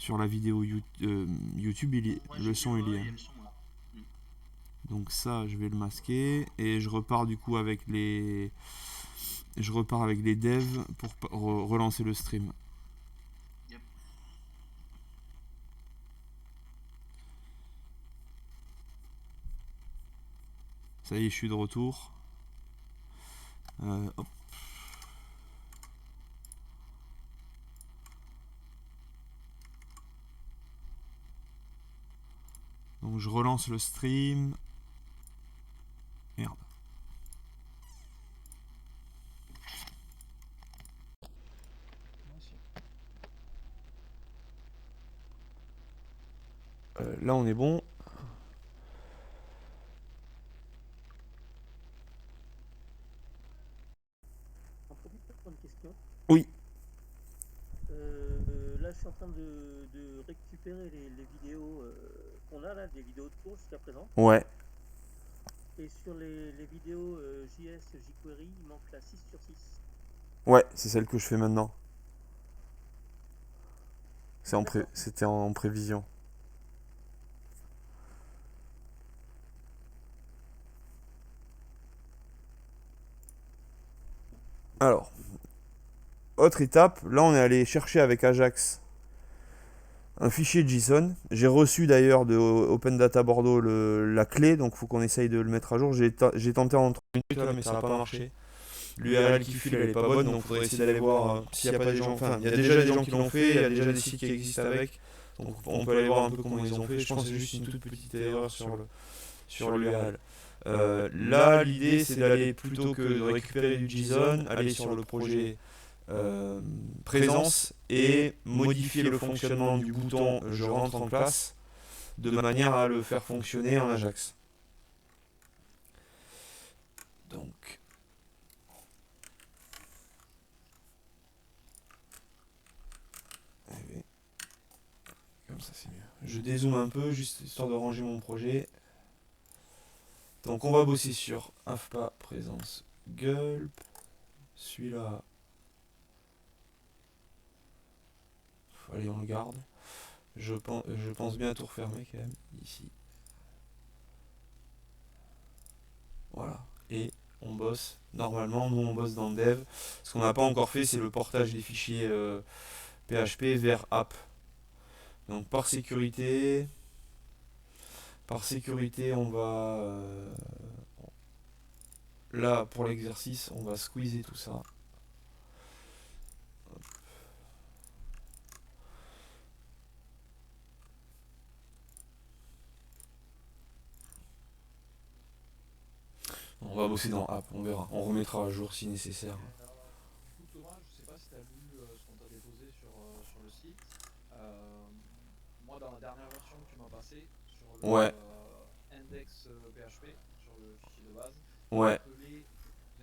sur la vidéo YouTube, Moi le j'ai vu, son il y ouais, il est. y a le son là. Mm. Donc ça, je vais le masquer et je repars du coup avec les devs pour relancer le stream. Yep. Ça y est, je suis de retour. Hop. Donc je relance le stream. Merde. Là on est bon. Introducteur pour une question. Oui. Là, je suis en train de récupérer les vidéos qu'on a là, des vidéos de cours jusqu'à présent. Ouais. Et sur les vidéos JS jQuery, il manque la 6/6. Ouais, c'est celle que je fais maintenant. D'accord. C'était en prévision. Alors, autre étape, là on est allé chercher avec Ajax un fichier JSON. J'ai reçu d'ailleurs de Open Data Bordeaux la clé, donc il faut qu'on essaye de le mettre à jour. J'ai tenté en 30 minutes là, mais ça n'a pas marché. L'URL qui file elle est pas bonne, donc il faudrait essayer d'aller voir s'il n'y a pas des gens. Enfin, il y a déjà des gens qui l'ont fait, il y a déjà des sites qui existent avec. Donc on peut aller voir un peu comment ils ont fait. Je pense que c'est juste une toute petite erreur sur l'URL. Là, l'idée c'est d'aller plutôt que de récupérer du JSON, aller sur le projet présence et modifier le fonctionnement du bouton je rentre en classe de manière à le faire fonctionner en Ajax. Donc, comme ça c'est mieux. Je dézoome un peu juste histoire de ranger mon projet. Donc on va bosser sur AFPA présence gulp. Celui-là, allez on le garde. Je pense bien tout refermer quand même ici. Voilà. Et on bosse. Normalement, nous on bosse dans le dev. Ce qu'on n'a pas encore fait, c'est le portage des fichiers PHP vers app. Donc par sécurité, on va là pour l'exercice, on va squeezer tout ça. On va bosser dans app, on verra. On remettra à jour si nécessaire. Du coup, Thomas, je sais pas si tu as vu ce qu'on t'a déposé sur le site. Moi, dans la dernière version que tu m'as passée, sur le Ouais. index PHP, sur le fichier de base, Ouais. appelé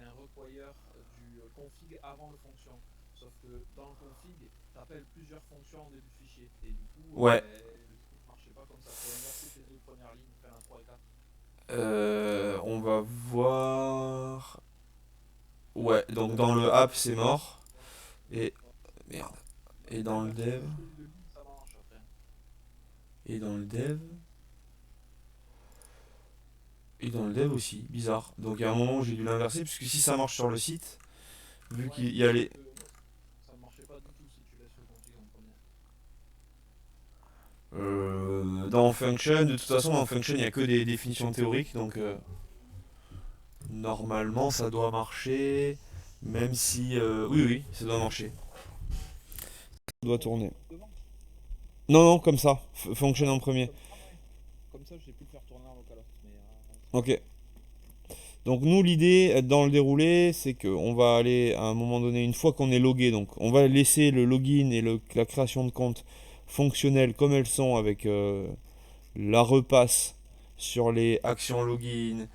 un require du config avant le fonction. Sauf que dans le config, tu appelles plusieurs fonctions en début de fichier. Et du coup, Ouais. le truc ne marchait pas comme ça. Il faut inverser tes deux premières lignes, faire un 3 et 4. On va voir. Ouais, donc dans le app c'est mort. Et. Merde. Et dans le dev. Ça marche après. Et dans le dev. Et dans le dev aussi, bizarre. Donc il y a un moment où j'ai dû l'inverser, puisque si ça marche sur le site, vu qu'il y a les. Ça ne marchait pas du tout si tu laisses le config en premier. Dans function, de toute façon dans function il n'y a que des définitions théoriques, donc normalement ça doit marcher, même si oui oui ça doit marcher. Ça doit tourner. Devant. Non non comme ça, function en premier. Comme ça, j'ai pu le faire tourner en localout. Mais, Ok. Donc nous l'idée dans le déroulé c'est qu'on va aller à un moment donné, une fois qu'on est logué, donc on va laisser le login et la création de compte fonctionnelles comme elles sont avec la repasse sur les actions login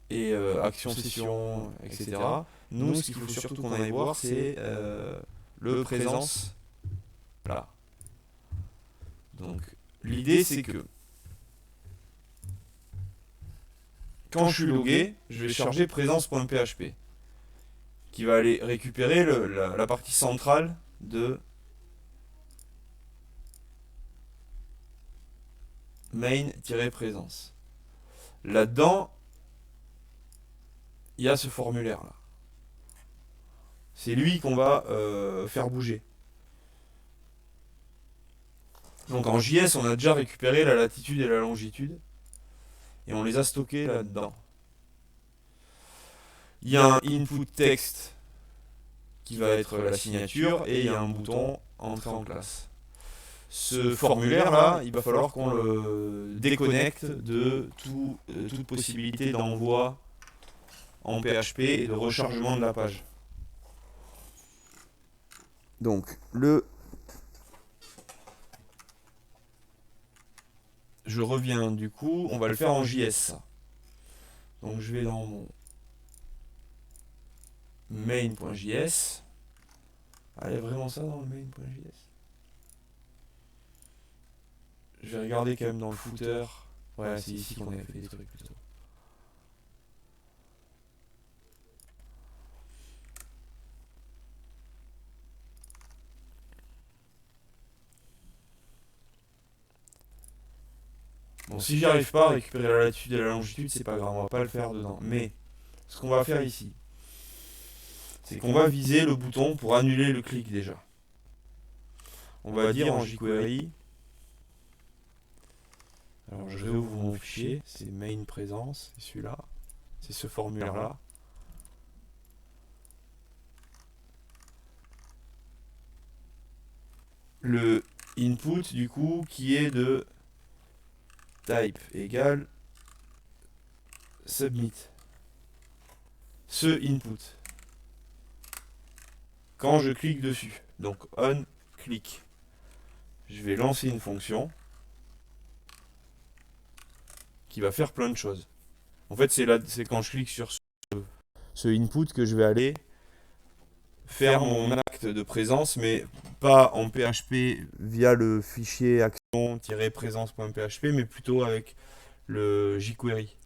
et actions session, etc. Nous, ce qu'il faut surtout qu'on aille voir, c'est le présence. Voilà. Donc, l'idée, c'est que quand je suis logué, je vais charger présence.php qui va aller récupérer la partie centrale de main-présence. Là-dedans, il y a ce formulaire-là. C'est lui qu'on va faire bouger. Donc en JS, on a déjà récupéré la latitude et la longitude. Et on les a stockés là-dedans. Il y a un input text qui va être la signature et il y a un bouton entrée en classe. Ce formulaire-là, il va falloir qu'on le déconnecte de toute possibilité d'envoi en PHP et de rechargement de la page. Donc, je reviens du coup, on va le faire en JS. Ça. Donc je vais dans mon main.js. Ah, il y a vraiment ça dans le main.js. Je vais regarder quand même dans le footer. Ouais, c'est ici qu'on avait fait des trucs plutôt. Bon, si j'y arrive pas à récupérer la latitude et la longitude, c'est pas grave, on va pas le faire dedans. Mais ce qu'on va faire ici, c'est qu'on va viser le bouton pour annuler le clic déjà. On va dire en jQuery. Alors je réouvre mon fichier, c'est main présence, c'est celui-là, c'est ce formulaire-là. Le input du coup qui est de type égale submit. Ce input. Quand je clique dessus, donc on click, je vais lancer une fonction qui va faire plein de choses. En fait, c'est quand je clique sur ce input que je vais aller faire mon acte de présence, mais pas en PHP via le fichier action-présence.php, mais plutôt avec le jQuery.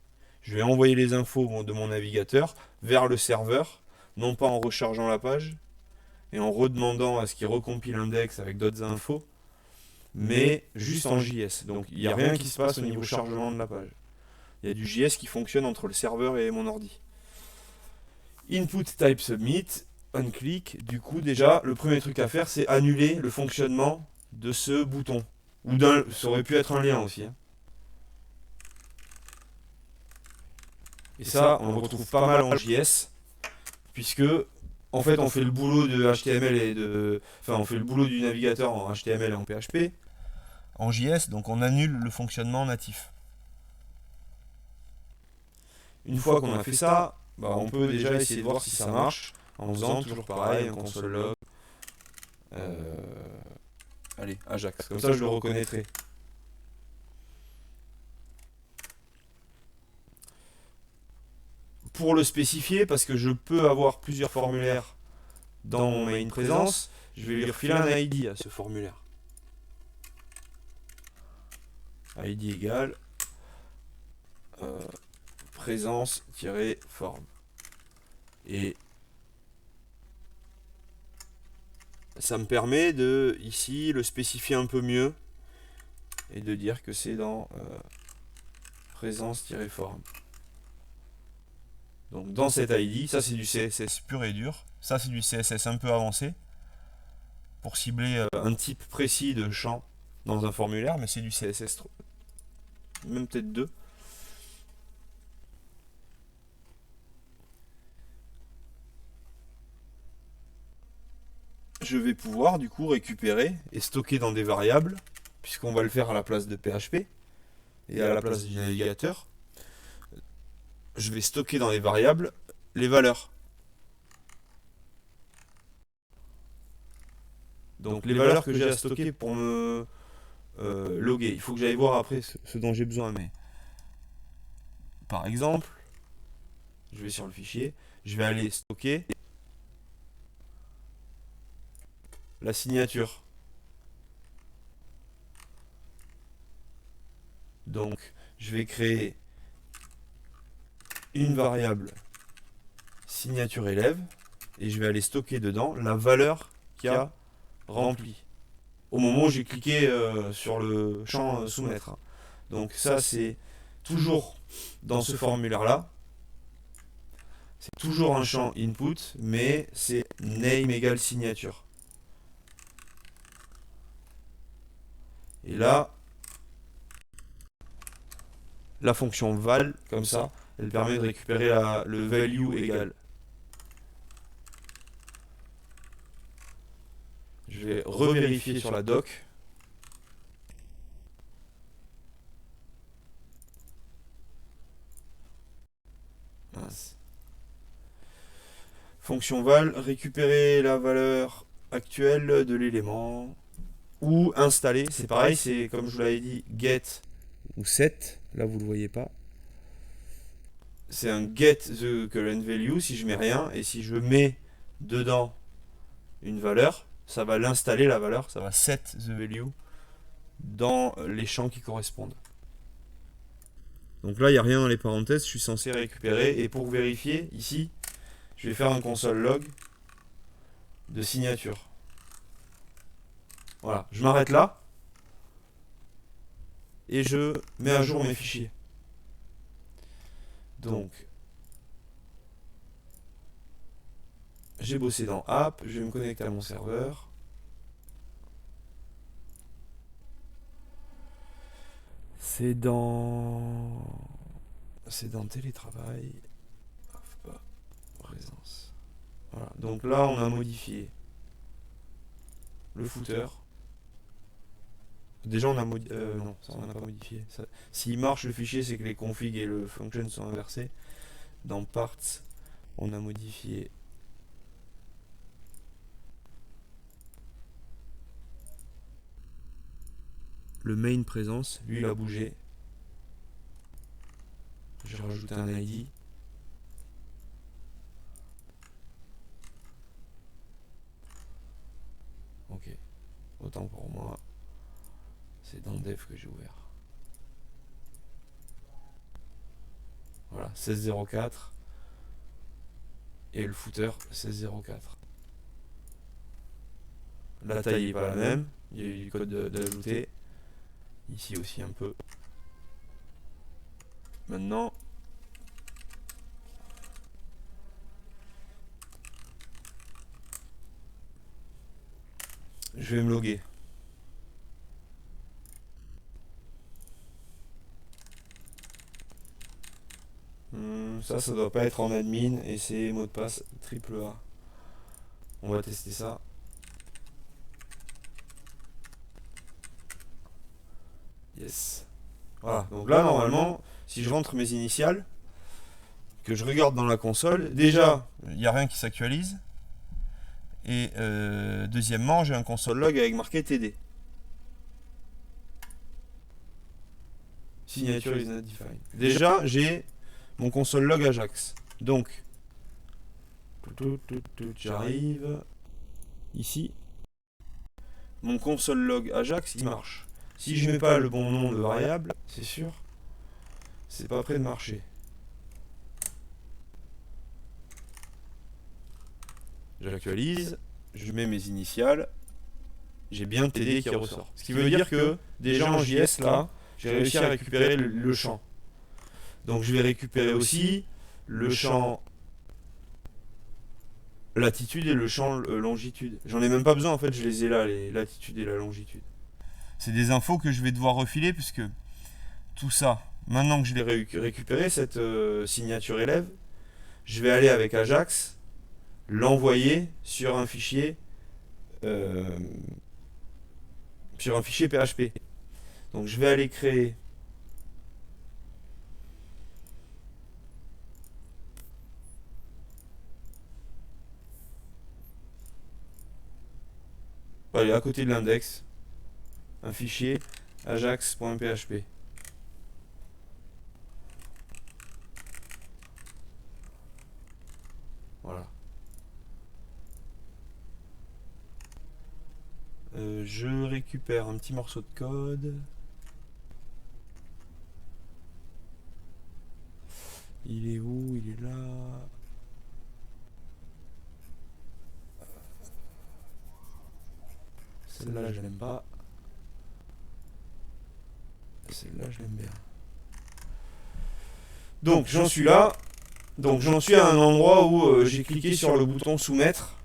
Je vais envoyer les infos de mon navigateur vers le serveur, non pas en rechargeant la page et en redemandant à ce qu'il recompile l'index avec d'autres infos, mais juste en JS. Donc il n'y a rien qui se passe au niveau chargement de la page. Il y a du JS qui fonctionne entre le serveur et mon ordi. Input type submit, on click. Du coup, déjà, le premier truc à faire, c'est annuler le fonctionnement de ce bouton. Ou ça aurait pu être un lien aussi. Hein. Et ça, on le retrouve pas mal en JS, puisque en fait, on fait le boulot de HTML on fait le boulot du navigateur en HTML et en PHP. En JS, donc on annule le fonctionnement natif. Une fois qu'on a fait ça, on peut déjà essayer de voir si ça marche en faisant toujours pareil, un console log. Allez, Ajax, comme ça je le reconnaîtrai. Pour le spécifier, parce que je peux avoir plusieurs formulaires dans mon main présence, je vais lui refiler un ID à ce formulaire. ID égale présence-forme. Et ça me permet de, ici, le spécifier un peu mieux et de dire que c'est dans présence-forme. Donc dans cet ID, ça c'est du CSS pur et dur, ça c'est du CSS un peu avancé pour cibler un type précis de champ dans un formulaire, mais c'est du CSS, même peut-être deux. Je vais pouvoir du coup récupérer et stocker dans des variables, puisqu'on va le faire à la place de PHP et à la place du navigateur. Je vais stocker dans les variables les valeurs. Donc les valeurs que j'ai à stocker pour me loguer. Il faut que j'aille voir après ce dont j'ai besoin. Mais par exemple, je vais sur le fichier, je vais aller stocker la signature. Donc je vais créer une variable signature élève et je vais aller stocker dedans la valeur qui a rempli au moment où j'ai cliqué sur le champ soumettre. Donc ça c'est toujours dans ce formulaire-là. C'est toujours un champ input, mais c'est name égale signature. Et là, la fonction val, comme ça, elle permet de récupérer le value égal. Je vais revérifier sur la doc. Mince. Fonction val, récupérer la valeur actuelle de l'élément ou installer. C'est pareil, c'est comme je vous l'avais dit, get ou set. Là, vous ne le voyez pas. C'est un get the current value si je mets rien. Et si je mets dedans une valeur, ça va l'installer la valeur, ça va set the value dans les champs qui correspondent. Donc là, il n'y a rien dans les parenthèses, je suis censé récupérer. Et pour vérifier, ici, je vais faire un console log de signature. Voilà, je m'arrête là. Et je mets à jour mes fichiers. Donc, j'ai bossé dans App, je vais me connecter à mon serveur. C'est dans télétravail. Hop, présence. Voilà. Donc là, on a modifié le footer. Déjà, on a modifié. Non, ça, on n'a pas modifié. S'il marche le fichier, c'est que les configs et le function sont inversés. Dans parts, on a modifié le main présence. Lui, il a bougé. J'ai rajouté un ID. Ok. Autant pour moi. C'est dans dev que j'ai ouvert. Voilà, 16.04. Et le footer, 16.04. La taille n'est pas la même. Il y a eu du code d'ajouter. Ici aussi un peu. Maintenant, je vais me loguer. Ça doit pas être en admin et c'est mot de passe triple A. On va tester ça. Yes. Voilà, donc là normalement, si je rentre mes initiales, que je regarde dans la console, déjà, il n'y a rien qui s'actualise. Et deuxièmement, j'ai un console log avec marqué TD. Signature is not defined. Déjà, j'ai mon console log Ajax. Donc, j'arrive ici. Mon console log Ajax, il marche. Si je mets pas le bon nom de variable, c'est sûr, c'est pas prêt de marcher. J'actualise, je mets mes initiales, j'ai bien TD qui ressort. Ce qui veut dire que déjà en JS là, j'ai réussi à récupérer le champ. Donc je vais récupérer aussi le champ latitude et le champ longitude. J'en ai même pas besoin en fait, je les ai là, les latitudes et la longitude. C'est des infos que je vais devoir refiler puisque tout ça, maintenant que je l'ai récupéré, cette signature élève, je vais aller avec Ajax, l'envoyer sur un fichier PHP. Donc je vais aller créer allez, à côté de l'index, un fichier ajax.php. Voilà. Je récupère un petit morceau de code. Il est où? Il est là. Celle-là, je l'aime pas. Celle-là, je l'aime bien. Donc, j'en suis là. Donc, j'en suis à un endroit où j'ai cliqué sur le bouton soumettre.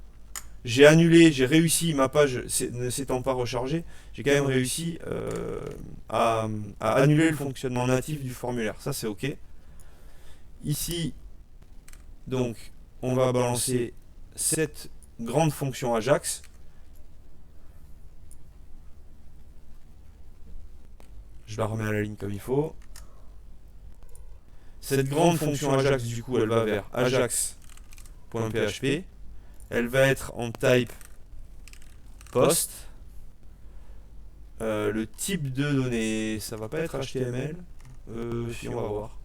J'ai annulé, j'ai réussi, ma page ne s'étant pas rechargée, j'ai quand même réussi à annuler le fonctionnement natif du formulaire. Ça, c'est OK. Ici, donc, on va balancer cette grande fonction Ajax. Je la remets à la ligne comme il faut. Cette grande fonction Ajax, du coup, elle va vers ajax.php. Elle va être en type post. Le type de données, ça va pas être HTML. Si, on va voir.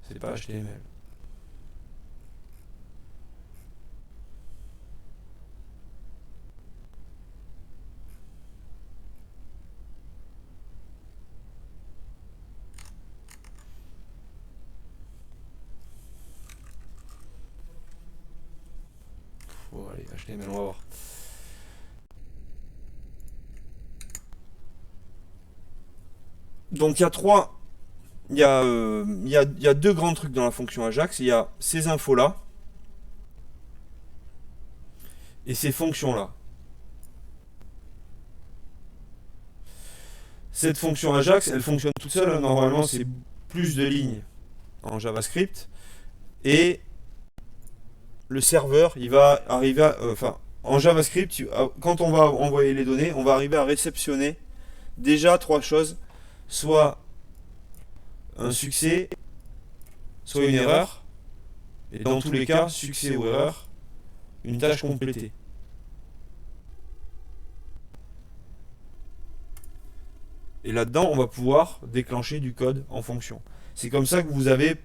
C'est pas HTML. Bon, allez, HTML, on va voir. Donc il y a trois. Il y a deux grands trucs dans la fonction Ajax. Il y a ces infos-là et ces fonctions-là. Cette fonction Ajax, elle fonctionne toute seule. Normalement, c'est plus de lignes en JavaScript. Et le serveur, il va arriver à... en JavaScript, quand on va envoyer les données, on va arriver à réceptionner déjà trois choses. Soit un succès, soit une erreur. Et dans tous les cas, succès ou erreur, une tâche complétée. Et là-dedans, on va pouvoir déclencher du code en fonction. C'est comme ça que vous avez,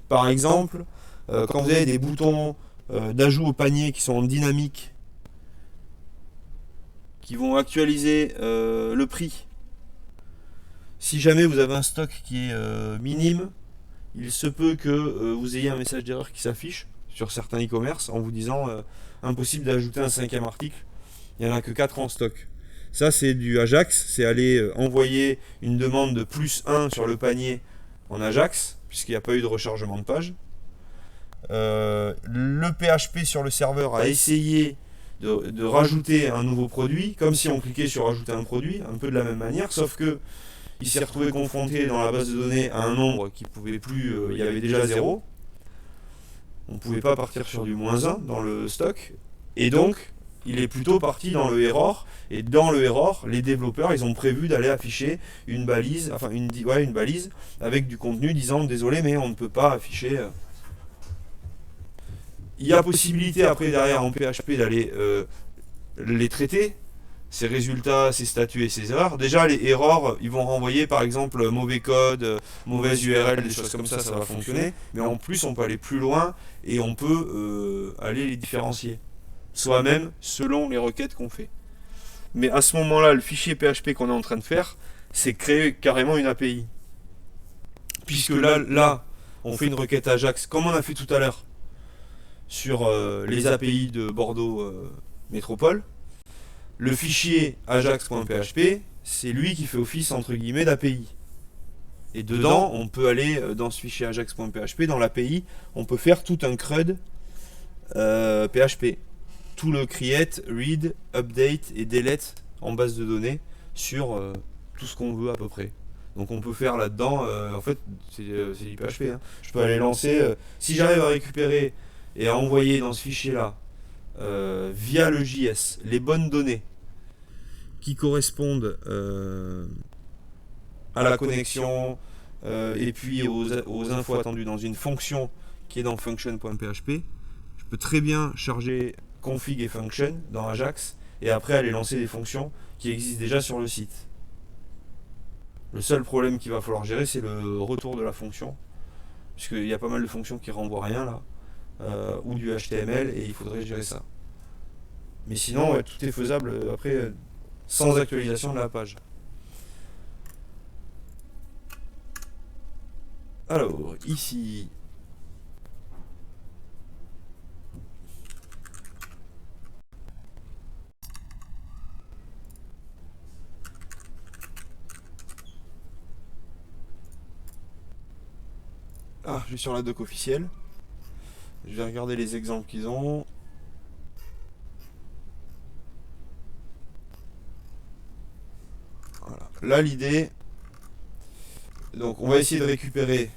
par exemple, quand vous avez des boutons d'ajout au panier qui sont en dynamique, qui vont actualiser le prix. Si jamais vous avez un stock qui est minime, il se peut que vous ayez un message d'erreur qui s'affiche sur certains e-commerce en vous disant impossible d'ajouter un cinquième article, il n'y en a que 4 en stock. Ça, c'est du Ajax, c'est aller envoyer une demande de +1 sur le panier en Ajax, puisqu'il n'y a pas eu de rechargement de page. Le PHP sur le serveur a essayé de rajouter un nouveau produit, comme si on cliquait sur ajouter un produit, un peu de la même manière, sauf que il s'est retrouvé confronté dans la base de données à un nombre qui pouvait plus, il y avait déjà 0. On ne pouvait pas partir sur du -1 dans le stock, et donc il est plutôt parti dans le error, et dans le error, les développeurs, ils ont prévu d'aller afficher une balise, une balise avec du contenu disant désolé mais on ne peut pas afficher. Il y a possibilité après derrière en PHP d'aller les traiter, ces résultats, ces statuts et ces erreurs. Déjà les erreurs, ils vont renvoyer par exemple mauvais code, mauvaise URL, des choses comme ça va fonctionner, mais en plus on peut aller plus loin et on peut aller les différencier, soi-même selon les requêtes qu'on fait. Mais à ce moment-là, le fichier PHP qu'on est en train de faire, c'est créer carrément une API. Puisque là, on fait une requête Ajax, comme on a fait tout à l'heure, sur les API de Bordeaux Métropole. Le fichier ajax.php, c'est lui qui fait office entre guillemets d'API. Et dedans, on peut aller dans ce fichier ajax.php, dans l'API, on peut faire tout un CRUD PHP. Tout le create, read, update et delete en base de données sur tout ce qu'on veut à peu près. Donc on peut faire là-dedans, en fait c'est du PHP. Hein. Je peux aller lancer, si j'arrive à récupérer et à envoyer dans ce fichier là, via le JS, les bonnes données qui correspondent à la connexion et puis aux infos attendues dans une fonction qui est dans function.php, je peux très bien charger config et function dans Ajax et après aller lancer des fonctions qui existent déjà sur le site. Le seul problème qu'il va falloir gérer, c'est le retour de la fonction, puisqu'il y a pas mal de fonctions qui renvoient rien là, ou du HTML, et il faudrait gérer ça. Mais sinon, ouais, tout est faisable. Après, sans actualisation de la page. Alors, ici... Ah, je suis sur la doc officielle. Je vais regarder les exemples qu'ils ont. Voilà. Là, l'idée... Donc, on va essayer de récupérer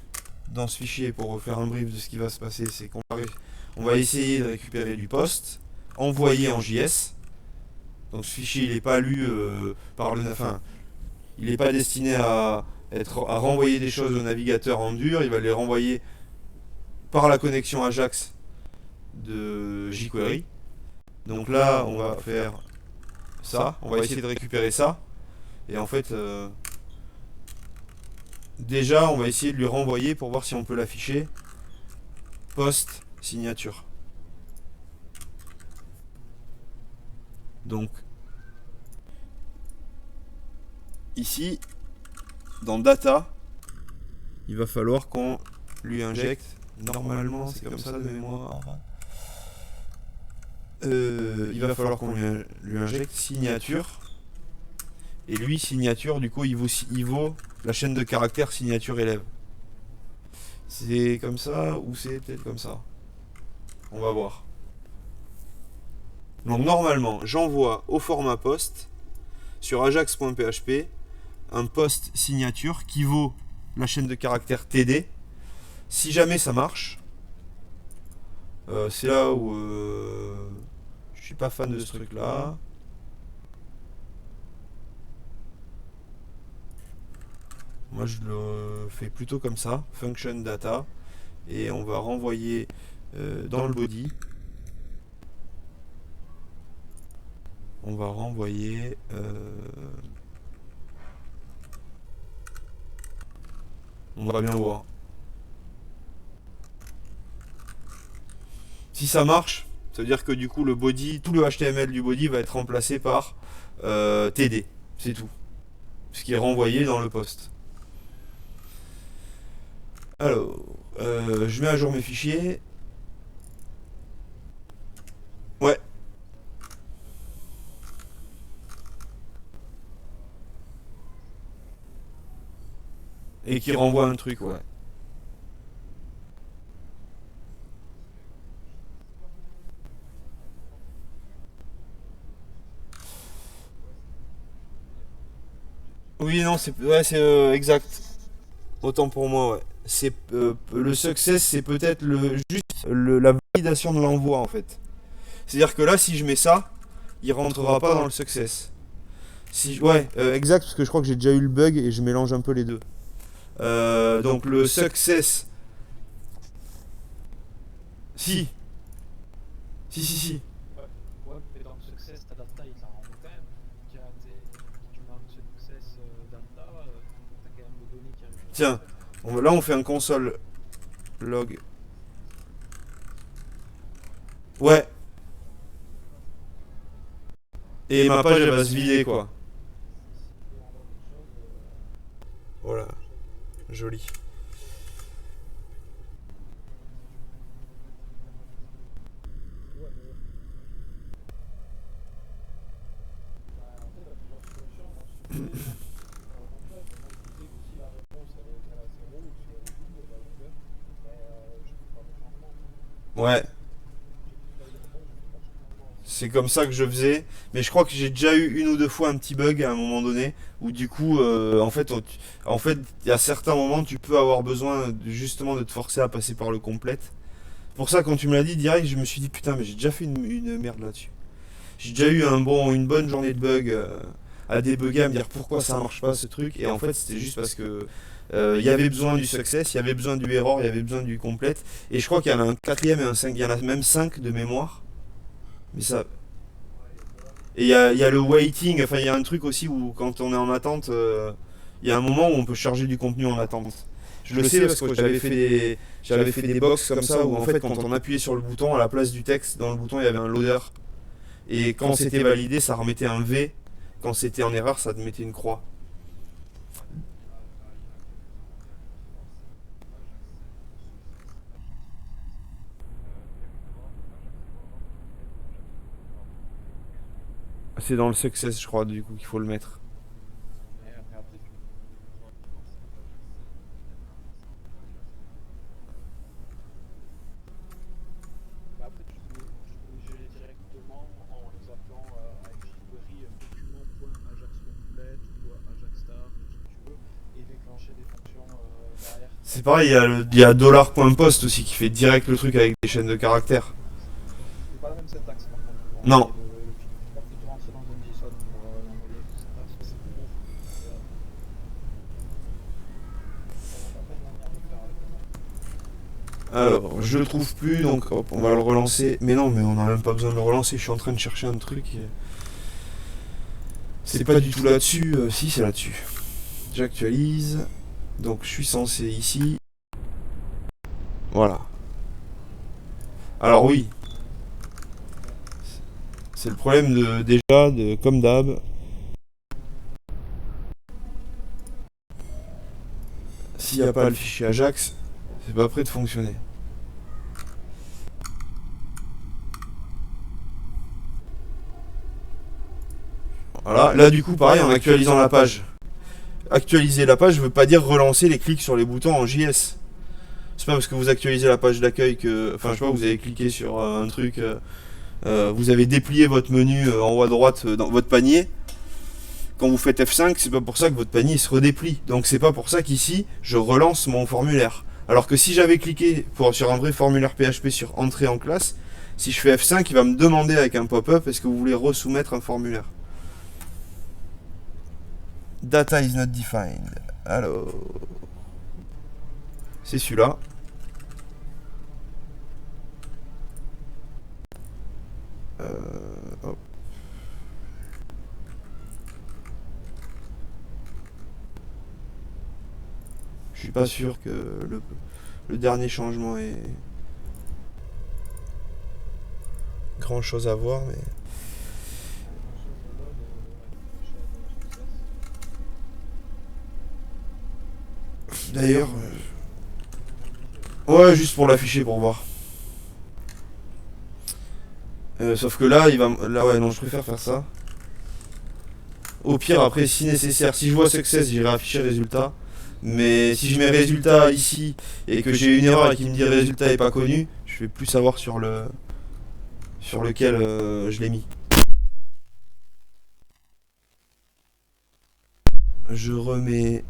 dans ce fichier pour refaire un brief de ce qui va se passer. C'est qu'on va essayer de récupérer du post, envoyer en JS. Donc, ce fichier, il n'est pas lu par le... Enfin, il n'est pas destiné à renvoyer des choses au navigateur en dur. Il va les renvoyer par la connexion Ajax de jQuery. Donc là, on va faire ça. On va essayer de récupérer ça. Et en fait, déjà, on va essayer de lui renvoyer pour voir si on peut l'afficher. Post signature. Donc, ici, dans Data, il va falloir qu'on lui injecte. Normalement, c'est comme ça de mémoire. Il va falloir qu'on lui injecte signature. Et lui, signature, du coup, il vaut la chaîne de caractères signature élève. C'est comme ça ou c'est peut-être comme ça. On va voir. Donc normalement, j'envoie au format post sur ajax.php un post signature qui vaut la chaîne de caractères TD. Si jamais ça marche, c'est là où je suis pas fan de ce truc là. Moi je le fais plutôt comme ça, function data, et on va renvoyer dans le body. On va renvoyer on va bien voir. Si ça marche, ça veut dire que du coup le body, tout le HTML du body va être remplacé par TD. C'est tout. Ce qui est renvoyé dans le post. Alors, je mets à jour mes fichiers. Ouais. Et qui renvoie un truc, ouais. Oui, non, c'est exact. Autant pour moi, ouais. C'est le success, c'est peut-être la validation de l'envoi en fait. C'est-à-dire que là, si je mets ça, il rentrera pas dans le success. Ouais, exact, parce que je crois que j'ai déjà eu le bug et je mélange un peu les deux. Donc le success. Si. Si. Ouais, mais dans le success, ta data, il la renvoie quand même. Tu mets un success data, t'as quand même le données qui arrive. Tiens, là on fait un console log. Ouais. Et ma page elle va se vider quoi. Voilà. Joli. Ouais. C'est comme ça que je faisais, mais je crois que j'ai déjà eu une ou deux fois un petit bug à un moment donné, où du coup, en fait, il y a certains moments, tu peux avoir besoin justement de te forcer à passer par le complète. Pour ça, quand tu me l'as dit direct, je me suis dit putain, mais j'ai déjà fait une merde là-dessus. J'ai déjà eu une bonne journée de bugs à débugger, à me dire pourquoi ça marche pas ce truc, et en fait, c'était juste parce que il y avait besoin du success, il y avait besoin du error, il y avait besoin du complète, et je crois qu'il y en a un quatrième et un cinq, il y en a même 5 de mémoire. Mais ça. Et il y a le waiting, enfin il y a un truc aussi où quand on est en attente, il y a un moment où on peut charger du contenu en attente. Je le sais parce que j'avais fait des box comme ça où en fait quand on appuyait sur le bouton, à la place du texte, dans le bouton il y avait un loader. Et quand c'était validé, ça remettait un V Quand c'était en erreur, ça te mettait une croix. C'est dans le success, je crois, du coup, qu'il faut le mettre. Et après, tu peux gérer directement en les appelant avec jQuery document.ajax.complete ou ajaxstar, tout ce que tu veux, et déclencher des fonctions derrière. C'est pareil, il y a $.post aussi qui fait direct le truc avec des chaînes de caractères. C'est pas la même syntaxe par contre. Non. Il faut que tu rentres dans un JSON pour l'envoyer. C'est plus bon. Ça va pas peine de faire avec ça. Alors, je le trouve plus, donc hop, on va le relancer. Mais non, mais on n'a même pas besoin de le relancer, je suis en train de chercher un truc. C'est pas du tout là-dessus, si c'est là-dessus. J'actualise. Donc je suis censé ici. Voilà. Alors oui. C'est le problème comme d'hab. S'il n'y a pas le fichier Ajax, c'est pas prêt de fonctionner. Voilà, là du coup pareil en actualisant la page. Actualiser la page veut pas dire relancer les clics sur les boutons en JS. C'est pas parce que vous actualisez la page d'accueil que... Enfin je sais pas, vous avez cliqué sur un truc... vous avez déplié votre menu en haut à droite dans votre panier. Quand vous faites F5, c'est pas pour ça que votre panier se redéplie. Donc c'est pas pour ça qu'ici, je relance mon formulaire. Alors que si j'avais cliqué sur un vrai formulaire PHP sur entrée en classe, si je fais F5, il va me demander avec un pop-up est-ce que vous voulez resoumettre un formulaire. Data is not defined. Alors, c'est celui-là. Hop. Je suis pas sûr que le dernier changement ait grand chose à voir, mais. D'ailleurs, ouais, juste pour l'afficher pour voir. Sauf que là, là, ouais, non, je préfère faire ça. Au pire, après, si nécessaire, si je vois success, j'irai afficher résultat. Mais si je mets résultat ici et que j'ai une erreur et qu'il me dit résultat est pas connu, je vais plus savoir sur lequel je l'ai mis. Je remets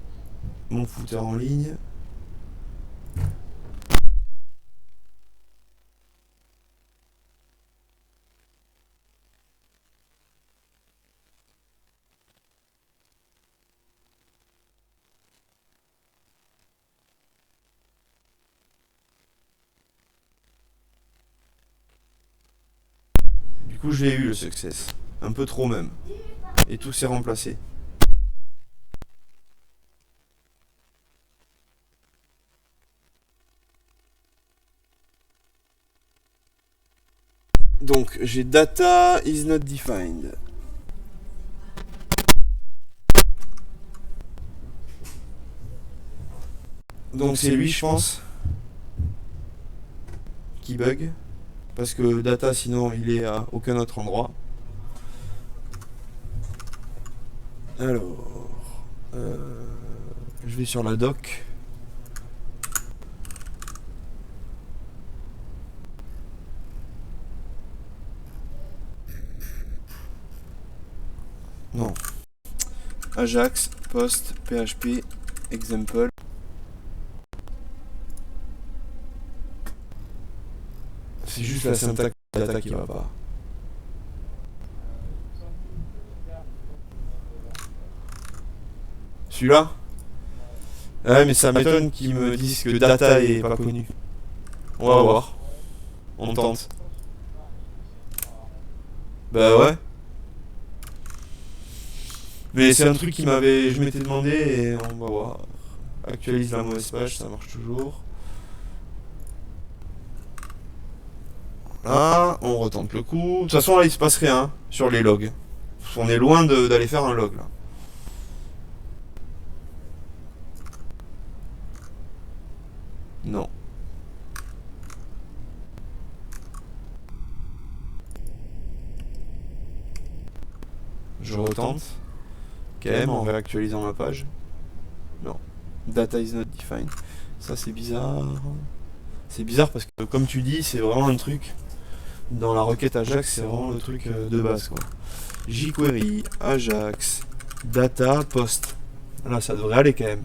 mon footer en ligne. Du coup, je l'ai eu le success. Un peu trop même. Et tout s'est remplacé. Donc, j'ai data is not defined. Donc, c'est lui, je pense, qui bug. Parce que data, sinon, il est à aucun autre endroit. Alors, je vais sur la doc. Non. Ajax, post, PHP, example. C'est juste la syntaxe data qui va pas. Celui-là? Ouais, mais ça m'étonne qu'ils me disent que data est pas connu. On va voir. On tente. Bah ouais. Mais c'est un truc je m'étais demandé et on va voir. Actualise la mauvaise page, ça marche toujours. Là, on retente le coup. De toute façon, là, il se passe rien sur les logs. On est loin d'aller faire un log là. Non. Je retente. KM en réactualisant ma page. Non. Data is not defined. Ça c'est bizarre. C'est bizarre parce que comme tu dis, c'est vraiment un truc. Dans la requête Ajax, c'est vraiment le truc de base quoi. jQuery, Ajax, data, post. Là ça devrait aller quand même.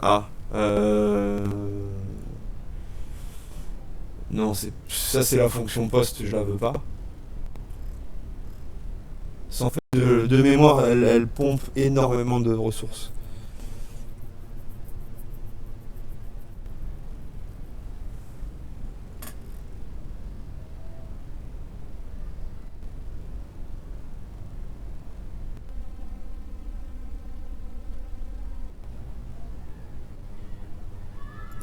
Ah. Non, ça c'est la fonction post, je la veux pas. En fait, de mémoire, elle pompe énormément de ressources.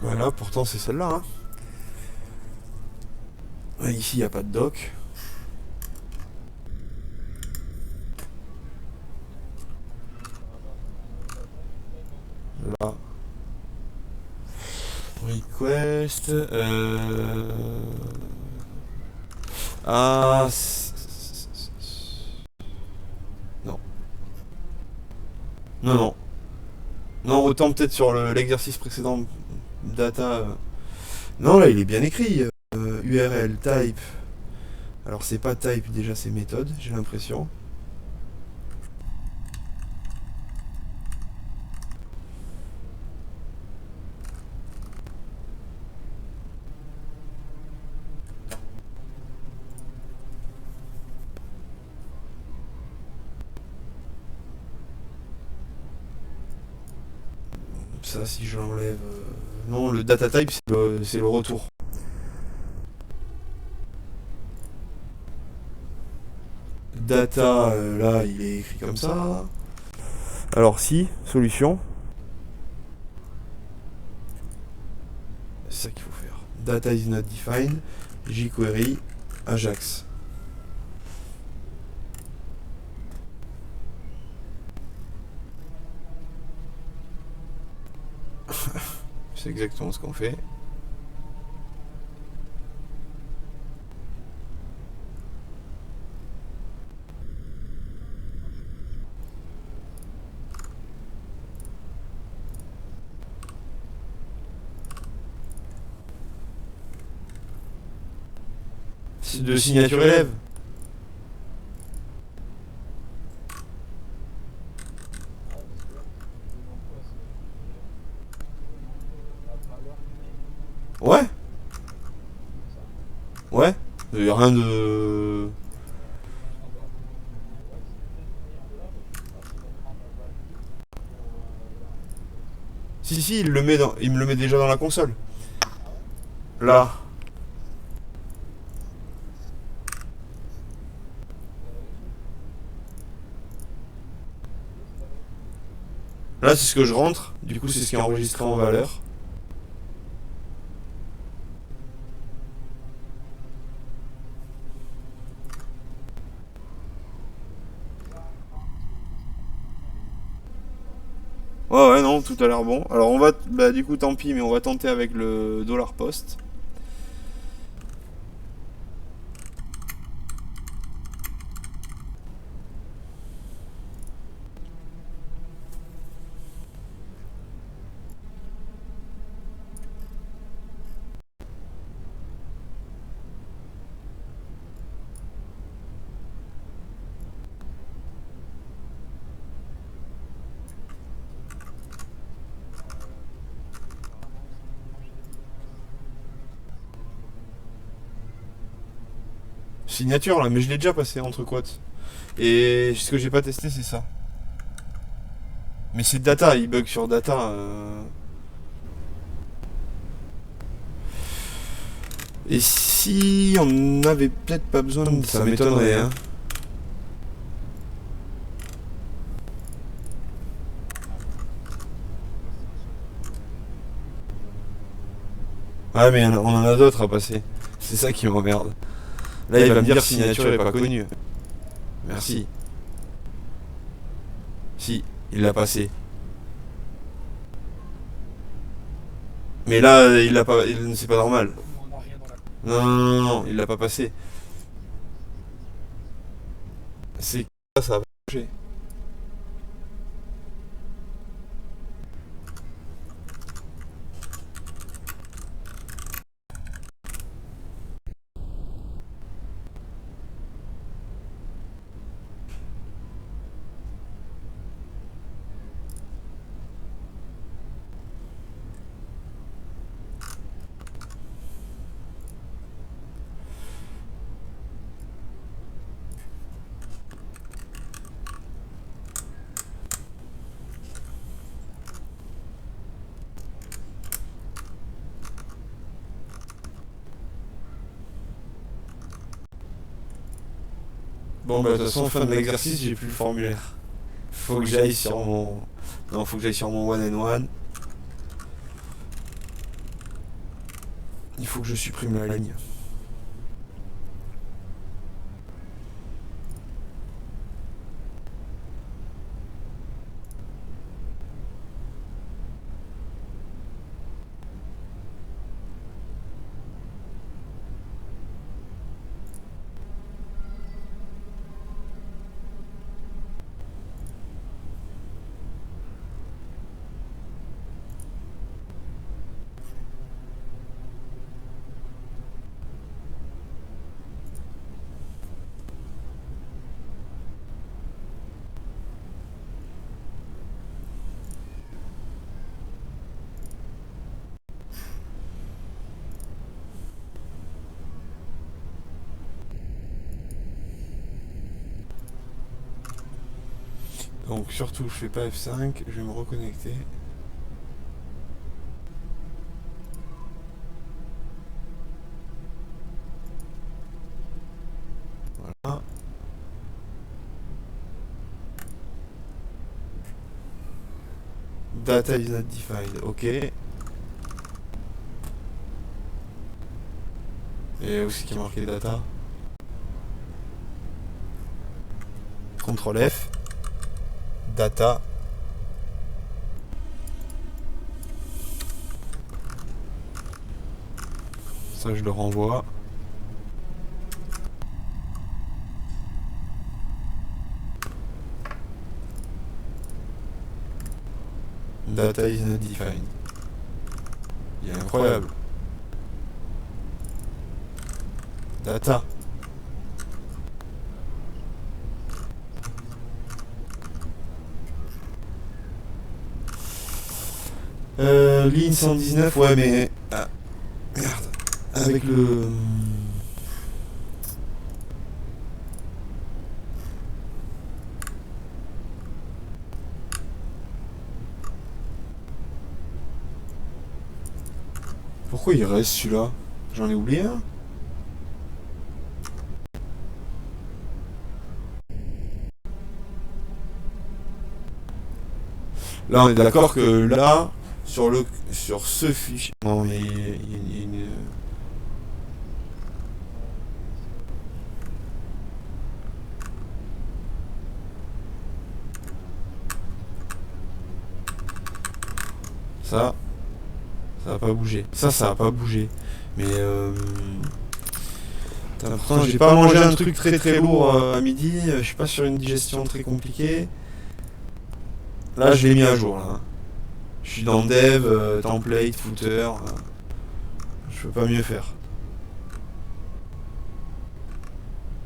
Voilà, pourtant c'est celle-là. Hein. Ouais, ici, il n'y a pas de doc. Là. Request. Ah. Non. Non, non. Non, autant peut-être sur l'exercice précédent. Data. Non, là, il est bien écrit. URL, type. Alors, c'est pas type, déjà, c'est méthode, j'ai l'impression. Ça, si je l'enlève. Non, le data type, c'est le retour. Data, là, il est écrit comme ça. Alors, si, solution. C'est ça qu'il faut faire. Data is not defined. jQuery, Ajax. C'est exactement ce qu'on fait. De signature élève. Ouais. Ouais. Il y a rien de... Si, il me le met déjà dans la console. Là. Là, c'est ce que je rentre. Du coup, c'est ce qui est enregistré en valeur. Ouais, non, tout a l'air bon. Alors, on va... Bah, du coup, tant pis, mais on va tenter avec le $post. Signature là, mais je l'ai déjà passé entre quotes. Et ce que j'ai pas testé, c'est ça. Mais c'est data, il bug sur data. Et si on n'avait peut-être pas besoin de ça, m'étonnerait, hein. Ouais, mais on en a d'autres à passer. C'est ça qui m'emmerde. Là, il va me dire signature est pas connue. Merci. Si, il l'a passé. Mais là, il l'a pas. C'est pas normal. On n'a rien dans la... Non, il l'a pas passé. C'est que ça a pas marché. Bon, bah, de toute façon, fin de l'exercice, j'ai plus le formulaire. Faut que j'aille sur mon. Non, faut que j'aille sur mon one and one. Il faut que je supprime la ligne. Donc surtout je fais pas F5, je vais me reconnecter. Voilà. Data is not defined, ok. Et aussi qui est marqué data. CTRL F. Data. Ça je le renvoie. Data is not defined. Il est incroyable. Data. Ligne 119, ouais mais... Ah, merde. Avec le... Pourquoi il reste celui-là? J'en ai oublié un? Là, on est d'accord que là, sur ce fichier... Non, mais il y a une... Ça va pas bouger. Ça va pas bouger. Mais pourtant, j'ai pas mangé un truc très très lourd à midi. Je suis pas sur une digestion très compliquée. Là, je l'ai mis à jour. Là. Je suis dans Dev, Template, Footer. Je peux pas mieux faire.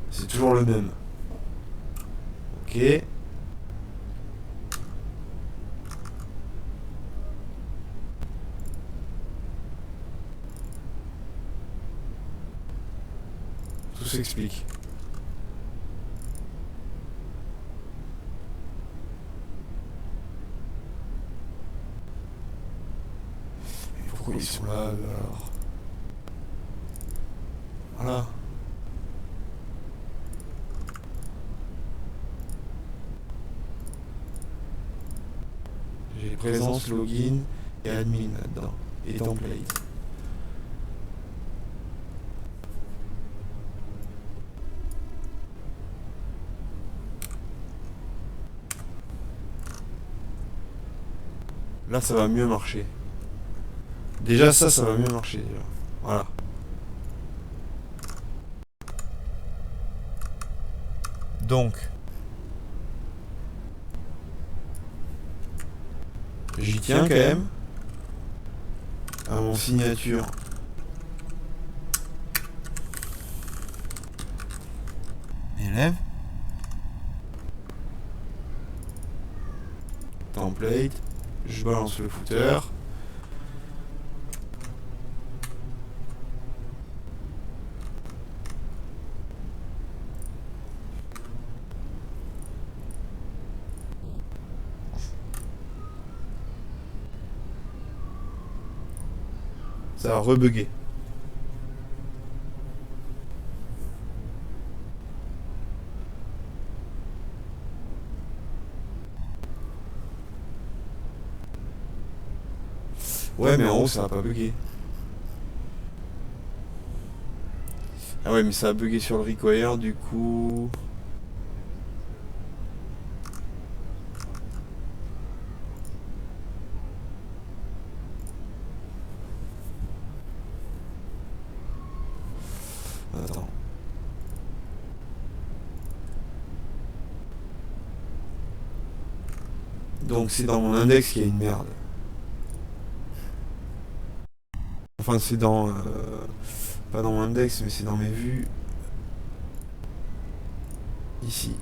C'est toujours le même. Ok. Tout s'explique. Pourquoi ils sont là alors? Voilà. J'ai présence, login et admin là-dedans. Et template. Là, ça va mieux marcher. Déjà, ça va mieux marcher. Déjà. Voilà. Donc, j'y tiens quand même à mon signature. Élève. Template. Je balance le footer. Ça va rebugger. Ouais, mais en haut, ça va pas bugger. Ah ouais, mais ça a bugué sur le require, du coup... Attends. Donc c'est dans mon index qu'il y a une merde. Enfin, c'est dans... pas dans mon index, mais c'est dans mes vues. Ici.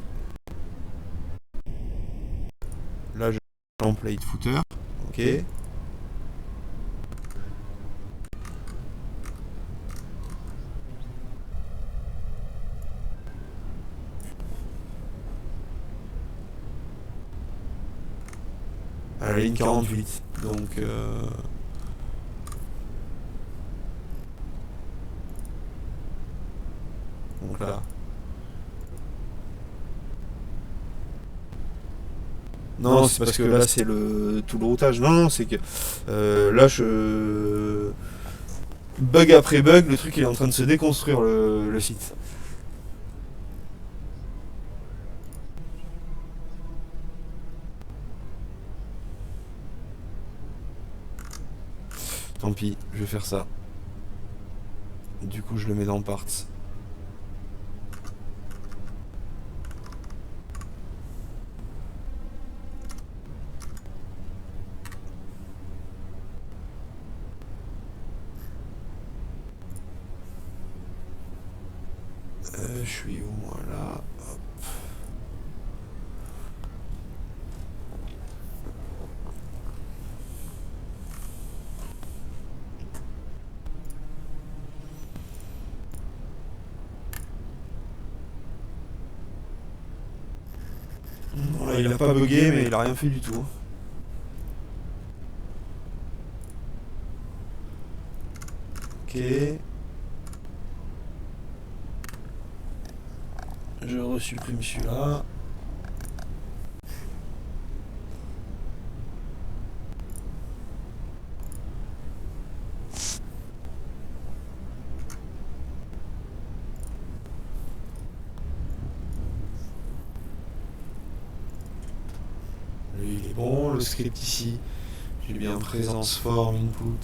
Là, je template footer. Ok. À la ligne 48. Donc... Donc là. Non, c'est parce que là c'est tout le routage. Non, non, c'est que là je bug après bug, le truc il est en train de se déconstruire le site. Tant pis, je vais faire ça. Du coup je le mets dans parts. Je suis où moi là? Hop. Voilà, il a pas bugué mais il a rien fait du tout. Ok. Je resupprime celui-là. Lui il est bon, le script ici. J'ai bien présence form input.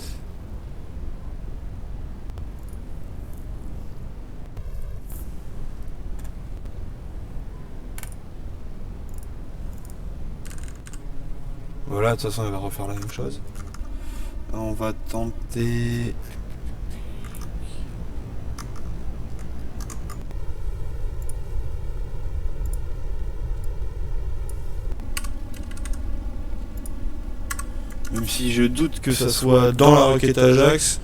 Voilà, de toute façon, elle va refaire la même chose. On va tenter... Même si je doute que ça soit dans la requête Ajax,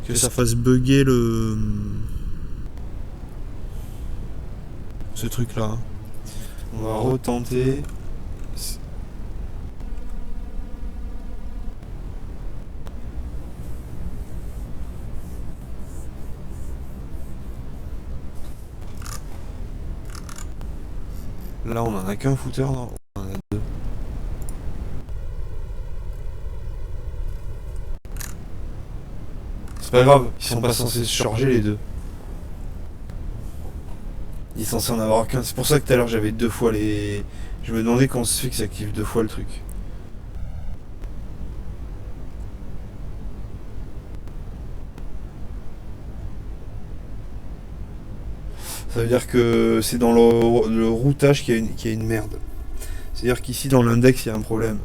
que ça fasse bugger ce truc-là. On va retenter... Là, on en a qu'un footer, non? On en a deux. C'est pas grave, ils sont pas censés se charger les deux. Il est censé en avoir qu'un. C'est pour ça que tout à l'heure j'avais deux fois les... Je me demandais comment ça se fait que ça active deux fois le truc. Ça veut dire que c'est dans le routage qu'il y a une merde. C'est-à-dire qu'ici dans l'index il y a un problème.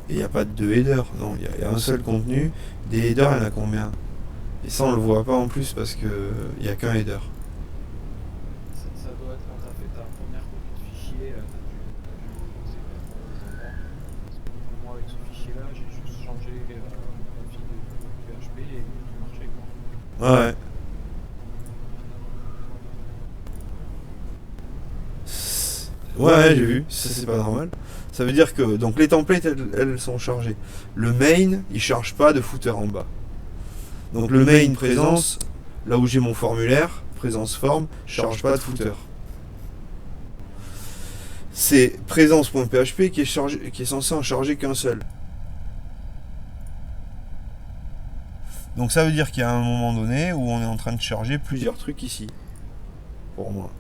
Et il n'y a pas de deux headers, non, il y a un seul contenu. Des headers, il y en a combien? Et ça on le voit pas en plus parce que il n'y a qu'un header. Ça doit être quand tu as fait ta première copie de fichier, tu as dû commencer par endroits. Parce que moi, avec ce fichier-là, j'ai juste changé le config de PHP et tout marchait, quoi. Ouais. Ouais, j'ai vu, ça c'est pas normal. Ça veut dire que donc les templates elles sont chargées. Le main, il charge pas de footer en bas. Donc le main présence, là où j'ai mon formulaire, présence forme, charge pas de footer. C'est présence.php qui est censé en charger qu'un seul. Donc ça veut dire qu'il y a un moment donné où on est en train de charger plusieurs trucs ici. Pour moi.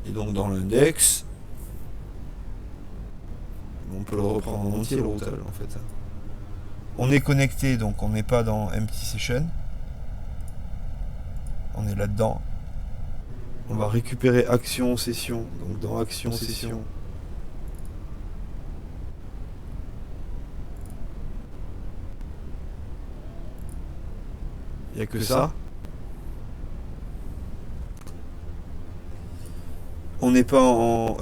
Et donc dans l'index, on peut le reprendre en entier le routage en fait. On est connecté, donc on n'est pas dans empty session. On est là-dedans. On va récupérer action session. Donc dans action session. Il n'y a que ça. On n'est pas en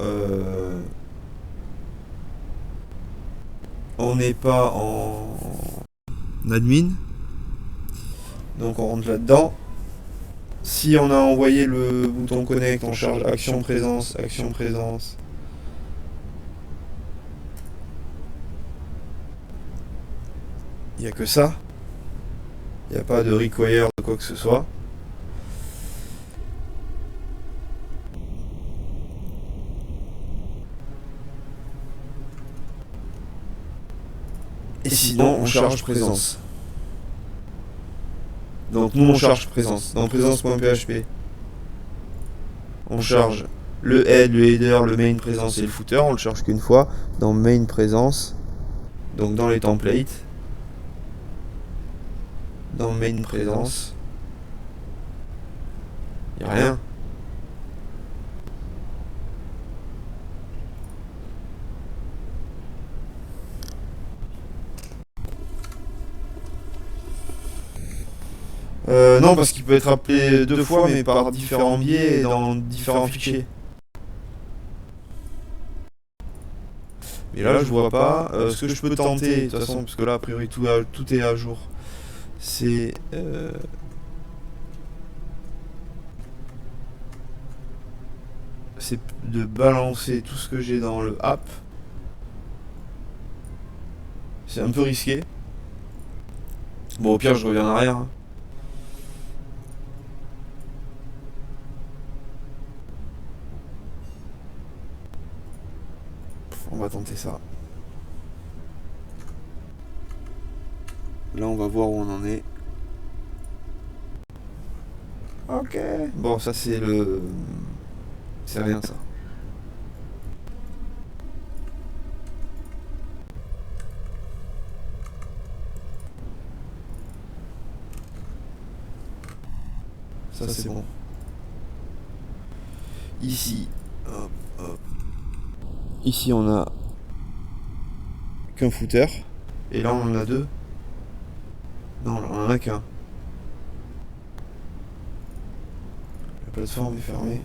admin, donc on rentre là-dedans. Si on a envoyé le bouton connect, on charge action présence. Il n'y a que ça. Il n'y a pas de require de quoi que ce soit. Et sinon, on charge présence. Donc nous, on charge présence. Dans présence.php, on charge le head, le header, le main présence et le footer. On le charge qu'une fois. Dans main présence, donc dans les templates. Dans main présence, il n'y a rien. Non, parce qu'il peut être appelé deux fois, mais par différents biais et dans différents fichiers. Mais là, je vois pas. Ce que je peux tenter, de toute façon, parce que là, a priori, tout est à jour, c'est de balancer tout ce que j'ai dans le app. C'est un peu risqué. Bon, au pire, je reviens en arrière. Hein. On va tenter ça. Là, on va voir où on en est. Ok. Bon, ça, c'est le... C'est rien, ça. Ça, c'est bon. Ici. Hop, hop. Ici, on a qu'un footer. Et là, on en a deux. Non, là, on en a qu'un. La plateforme est fermée.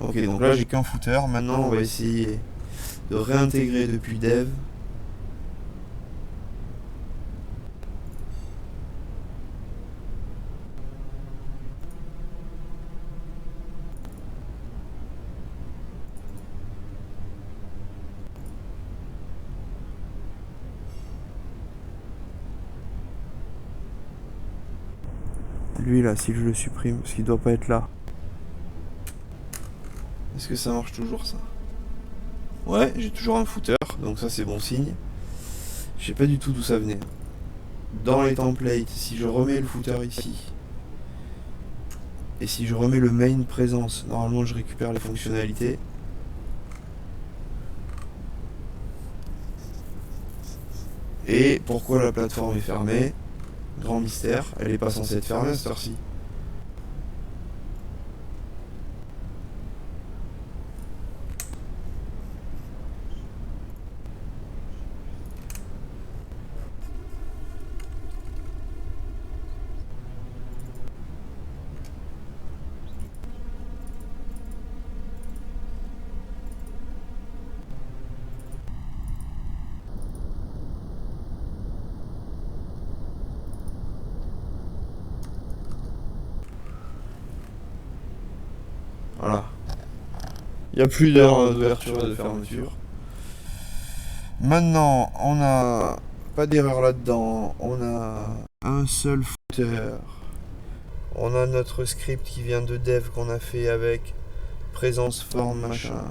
Ok, donc là j'ai qu'un footer. Maintenant on va essayer de réintégrer depuis dev. Lui là, si je le supprime, parce qu'il doit pas être là. Est-ce que ça marche toujours ça? Ouais, j'ai toujours un footer, donc ça c'est bon signe. Je sais pas du tout d'où ça venait. Dans les templates, si je remets le footer ici, et si je remets le main présence, normalement je récupère les fonctionnalités. Et pourquoi la plateforme est fermée? Grand mystère, elle est pas censée être fermée à cette heure-ci. Voilà. Il n'y a plus d'heure d'ouverture et de fermeture. Maintenant, on a pas d'erreur là-dedans. On a un seul footer. On a notre script qui vient de dev qu'on a fait avec présence, forme, machin.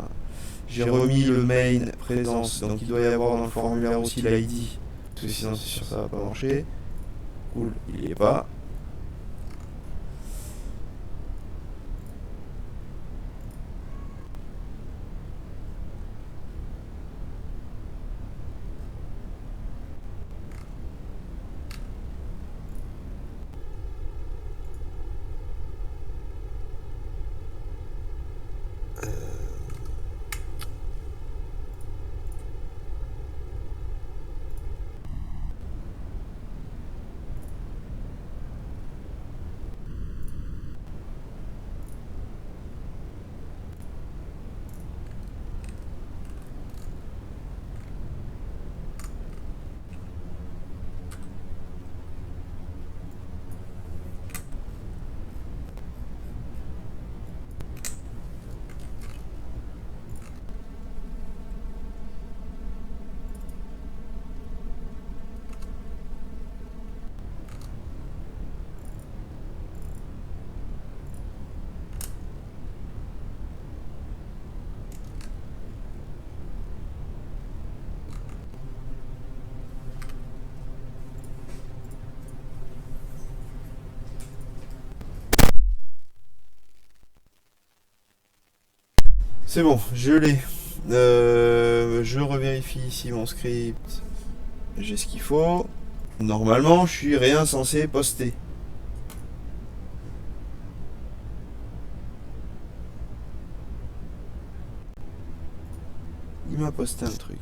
J'ai remis le main présence, donc il doit y avoir dans le formulaire aussi l'ID. Parce que sinon c'est sûr ça va pas marcher. Cool, il y est pas. C'est bon, je l'ai. Je revérifie ici mon script. J'ai ce qu'il faut. Normalement, je suis rien censé poster. Il m'a posté un truc.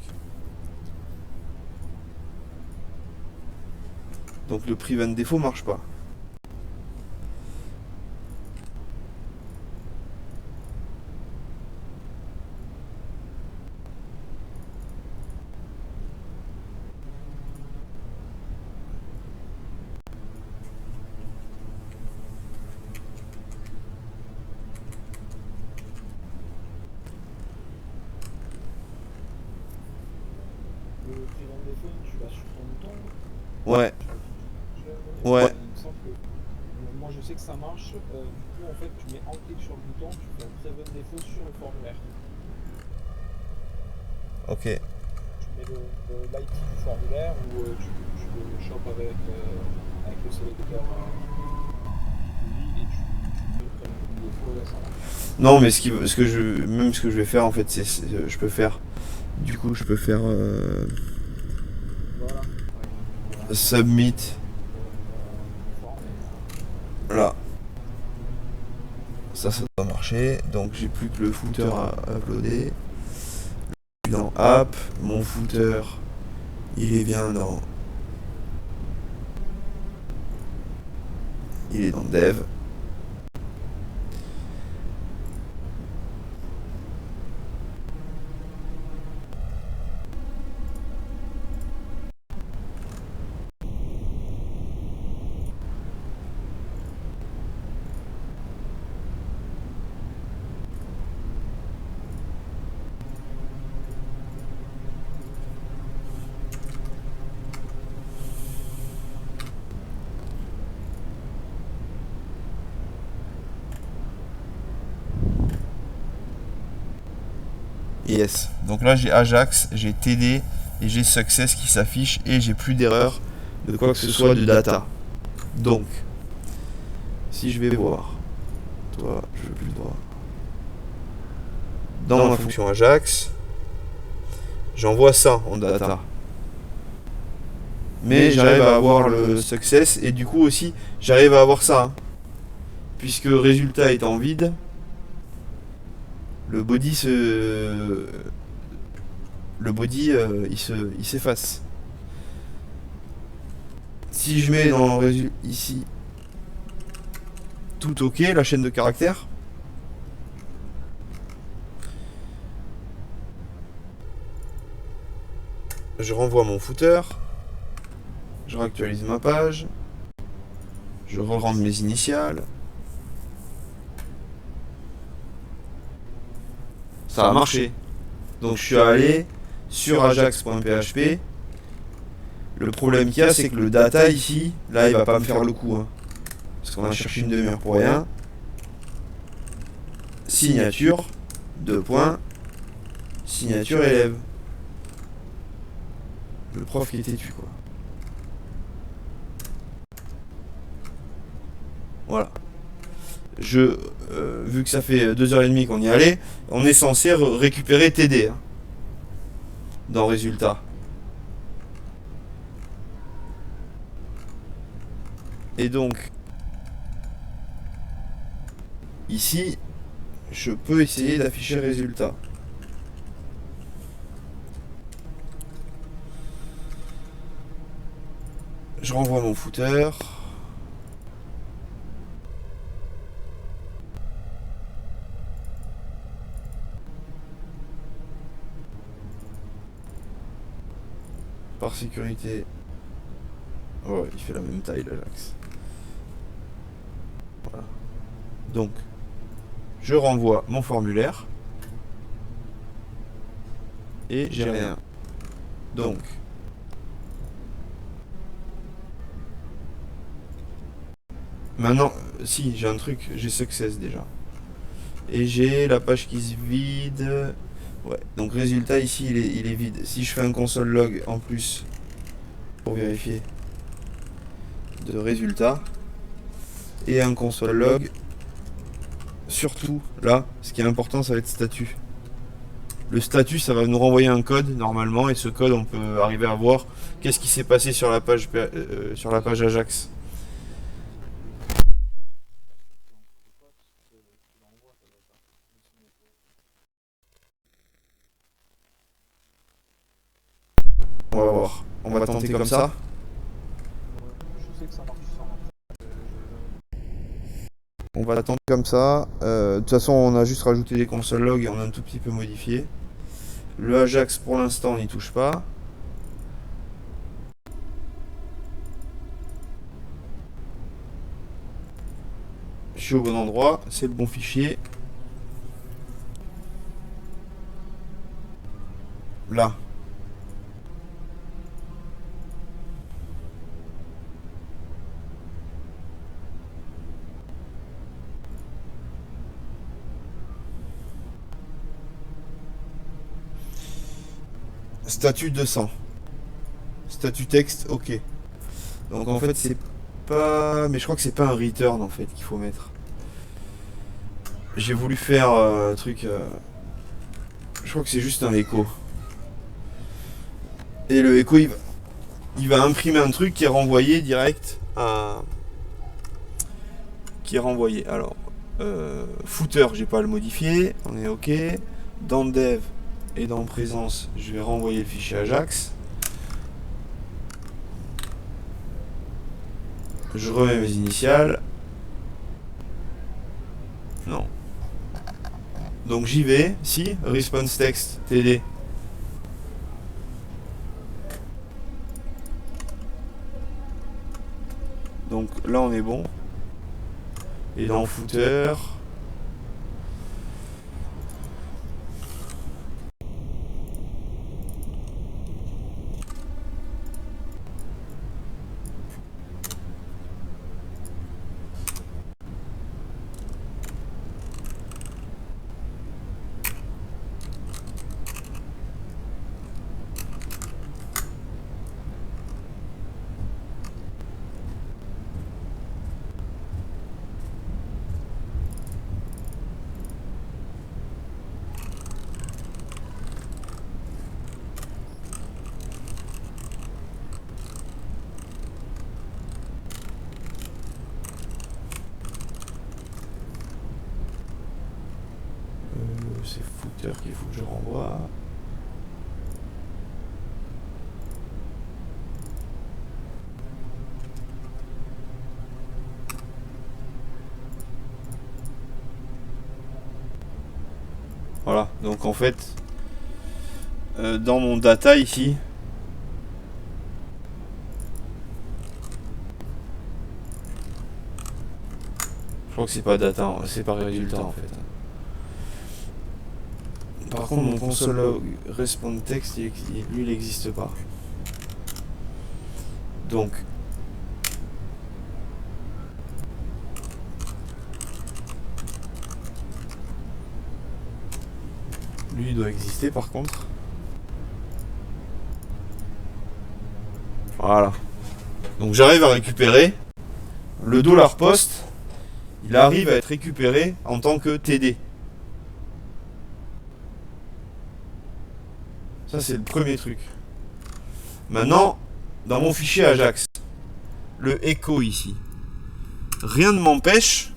Donc le prevent défaut marche pas. Le prevent défaut, tu l'as sur ton bouton. Ouais, ouais. Il me semble que moi je sais que ça marche. Du coup, en fait, tu mets un clic sur le bouton, tu fais un prevent défaut sur le formulaire. Ok. Tu mets l'IT du formulaire ou tu le chopes avec le sélecteur et tu mets le prevent défaut là, ça marche. Non, mais ce que je vais faire en fait, je peux faire. Du coup, je peux faire Voilà. submit. Là. Ça doit marcher. Donc j'ai plus que le footer à uploader. Je suis dans app. Mon footer, il est bien dans. Il est dans dev. Yes. Donc là j'ai Ajax, j'ai TD et j'ai Success qui s'affiche et j'ai plus d'erreur de quoi que ce soit de data. Donc, si je vais voir, toi, je veux plus le voir. Dans ma fonction Ajax, j'envoie ça en data. Mais j'arrive à avoir le success et du coup aussi j'arrive à avoir ça. Hein. Puisque résultat étant vide, le body il s'efface. Si je mets dans résultat ici tout ok, la chaîne de caractères, je renvoie mon footer, je réactualise ma page, je re-rentre mes initiales. Ça a marché. Donc je suis allé sur ajax.php. Le problème qu'il y a, c'est que le data ici, là il va pas me faire le coup. Hein. Parce qu'on a cherché une demi-heure pour rien. Signature, 2 points, signature élève. Le prof qui était têtu quoi. Voilà. Vu que ça fait 2h30 qu'on y allait, on est censé récupérer TD hein, dans résultat. Et donc, ici, je peux essayer d'afficher résultat. Je renvoie mon footer. Par sécurité. Ouais, il fait la même taille l'Ajax. Voilà. Donc, je renvoie mon formulaire. Et j'ai rien. Donc, maintenant, si, j'ai un truc, j'ai success déjà. Et j'ai la page qui se vide. Ouais, donc résultat ici il est vide. Si je fais un console log en plus pour vérifier de résultat et un console log, surtout là, ce qui est important ça va être statut. Le statut ça va nous renvoyer un code normalement et ce code on peut arriver à voir qu'est-ce qui s'est passé sur la page Ajax. On va voir. On va tenter comme ça. Je sais que ça marche sans. On va tenter comme ça. De toute façon, on a juste rajouté les console logs et on a un tout petit peu modifié. Le Ajax, pour l'instant, on n'y touche pas. Je suis au bon endroit. C'est le bon fichier. Là. Statut 200. Statut texte, ok. Donc en fait c'est pas... Mais je crois que c'est pas un return en fait qu'il faut mettre. J'ai voulu faire un truc... Je crois que c'est juste un écho. Et le écho il va imprimer un truc qui est renvoyé direct à... Qui est renvoyé. Alors, footer, j'ai pas à le modifier. On est ok. Dans dev et dans présence, je vais renvoyer le fichier Ajax. Je remets mes initiales. Non. Donc j'y vais. Si, response text TD. Donc là on est bon. Et dans footer. constructeur qu'il faut que je renvoie. Voilà, donc en fait, dans mon data ici, je crois que c'est pas data, c'est pas résultat en fait. Par contre, mon console log response text, lui, il n'existe pas. Donc, lui, il doit exister par contre. Voilà. Donc j'arrive à récupérer le dollar post. Il arrive à être récupéré en tant que TD. Ça, c'est le premier truc. Maintenant, dans mon fichier Ajax, le echo ici, rien ne m'empêche,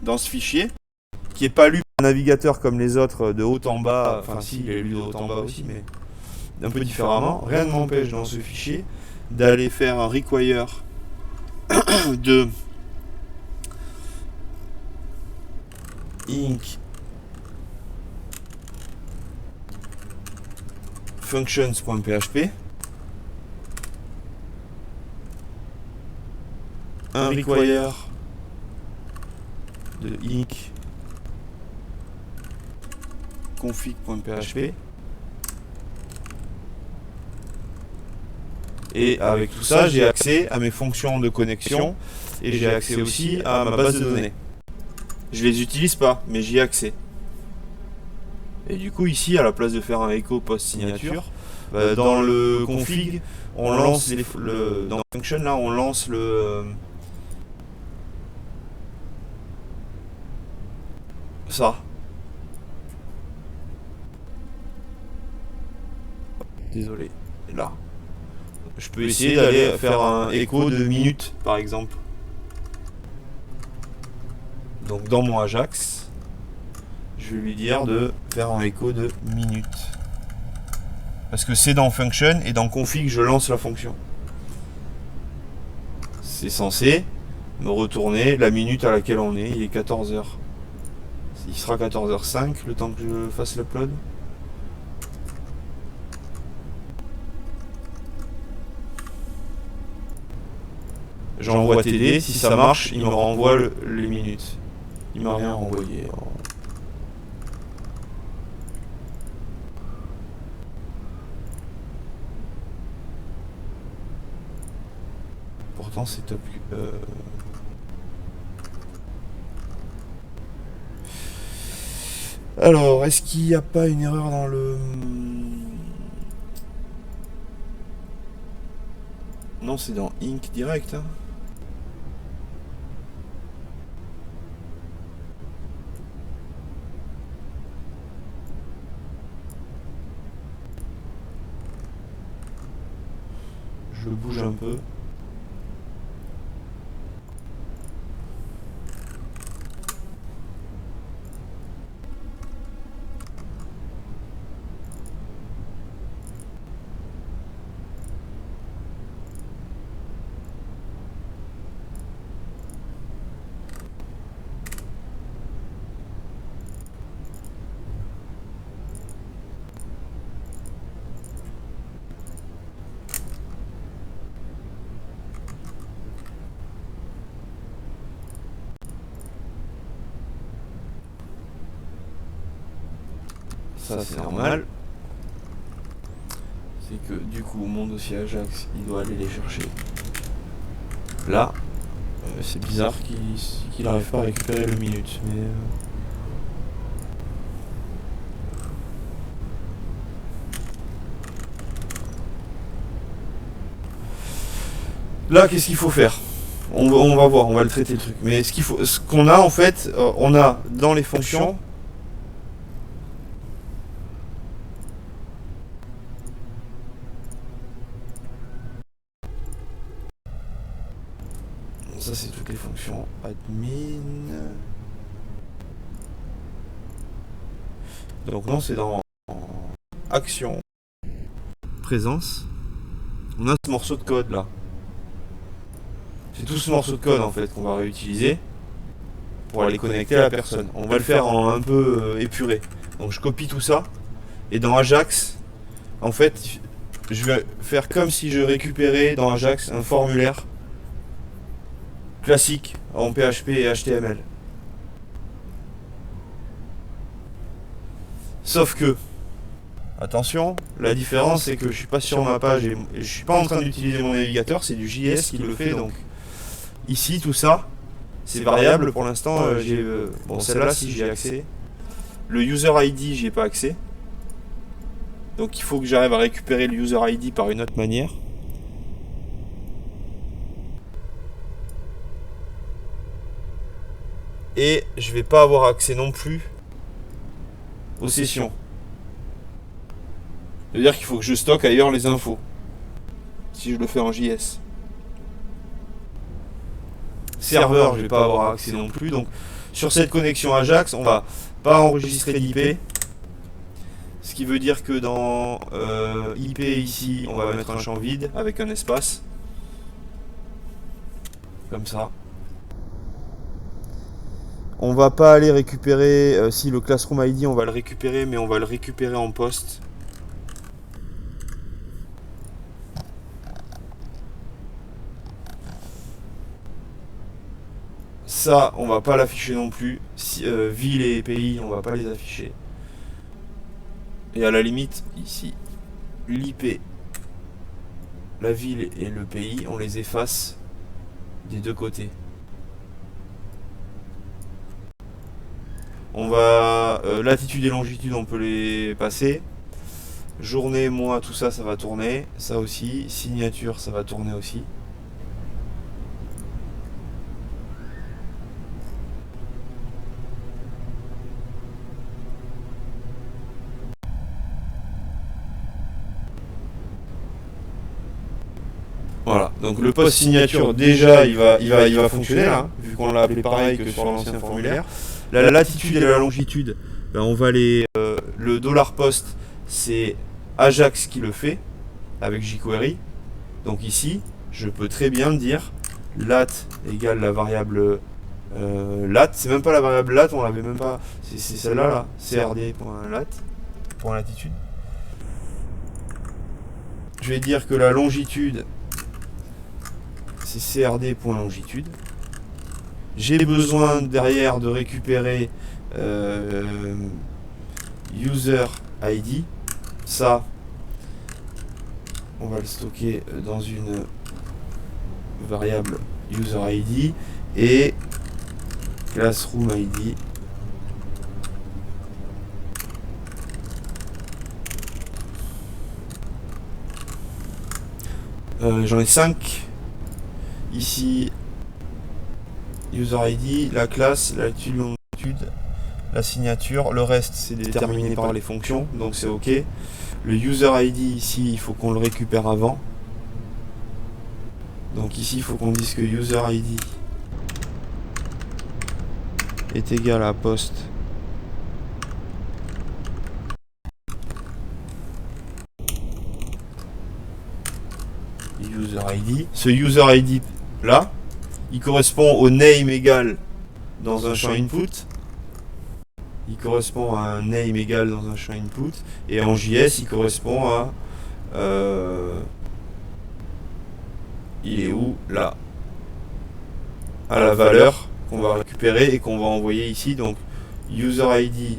dans ce fichier, qui n'est pas lu par un navigateur comme les autres de haut en bas, enfin si, il est lu de haut en bas aussi, mais un peu différemment, rien ne m'empêche dans ce fichier d'aller faire un require de inc functions.php, un require de inc config.php, et avec tout ça j'ai accès à mes fonctions de connexion et j'ai accès aussi à ma base de données. Je les utilise pas, mais j'y ai accès. Et du coup ici, à la place de faire un echo post signature, dans le config, on lance dans la function là, on lance ça. Désolé, là. Je peux essayer d'aller faire un echo de minutes, par exemple. Donc dans mon Ajax, je vais lui dire de faire un echo de minutes. Parce que c'est dans function et dans config, je lance la fonction. C'est censé me retourner la minute à laquelle on est. Il est 14h. Il sera 14h05 le temps que je fasse l'upload. J'envoie TD, si ça marche, il me renvoie les minutes. Il m'a rien renvoyé. Pourtant c'est top. Alors, est-ce qu'il n'y a pas une erreur dans le... Non, c'est dans Inc direct. Hein. Je bouge un peu. Ça c'est normal. C'est que du coup mon dossier Ajax il doit aller les chercher là. C'est bizarre qu'il n'arrive pas à récupérer le minute, mais là qu'est-ce qu'il faut faire? On va voir, on va le traiter le truc. Mais ce qu'on a en fait, on a dans les fonctions. Ça c'est toutes les fonctions admin. Donc non, c'est dans Action, Présence. On a ce morceau de code là. C'est tout ce morceau de code en fait qu'on va réutiliser pour aller connecter à la personne. On va le faire en un peu épuré. Donc je copie tout ça et dans Ajax, en fait, je vais faire comme si je récupérais dans Ajax un formulaire classique en PHP et HTML. Sauf que, attention, la différence c'est que je suis pas sur ma page et je suis pas en train d'utiliser mon navigateur, c'est du JS qui le fait. Donc ici tout ça, c'est variable pour l'instant. Bon, celle-là si j'ai accès. Le user ID, j'ai pas accès. Donc il faut que j'arrive à récupérer le user ID par une autre manière. Et je vais pas avoir accès non plus aux sessions. C'est-à-dire qu'il faut que je stocke ailleurs les infos. Si je le fais en JS. Serveur, je vais pas avoir accès non plus. Donc sur cette connexion Ajax, on va pas enregistrer d'IP. Ce qui veut dire que dans IP ici, on va mettre un champ vide avec un espace. Comme ça. On va pas aller récupérer, si le Classroom ID, on va le récupérer, mais on va le récupérer en poste. Ça, on va pas l'afficher non plus. Ville et pays, on va pas les afficher. Et à la limite, ici, l'IP, la ville et le pays, on les efface des deux côtés. On va latitude et longitude, on peut les passer. Journée, mois, tout ça, ça va tourner. Ça aussi. Signature, ça va tourner aussi. Voilà, donc le post signature déjà il va fonctionner là, vu qu'on l'a appelé pareil que sur l'ancien formulaire. La latitude et la longitude, ben on va les. Le $post, c'est Ajax qui le fait avec jQuery. Donc ici, je peux très bien dire lat égale la variable lat. C'est même pas la variable lat, on l'avait même pas. C'est celle-là là, crd.lat pour latitude. Je vais dire que la longitude c'est crd.longitude. J'ai besoin derrière de récupérer user ID. Ça, on va le stocker dans une variable user ID et classroom ID. J'en ai 5. Ici, user ID, la classe, la latitude, longitude, la signature. Le reste, c'est déterminé par les fonctions, donc c'est OK. Le user ID, ici, il faut qu'on le récupère avant. Donc ici, il faut qu'on dise que user ID est égal à post user ID. Ce user ID là, il correspond au name égal dans un champ input. Il correspond à un name égal dans un champ input. Et en JS, il correspond à... il est où? Là. À la valeur qu'on va récupérer et qu'on va envoyer ici. Donc, user ID,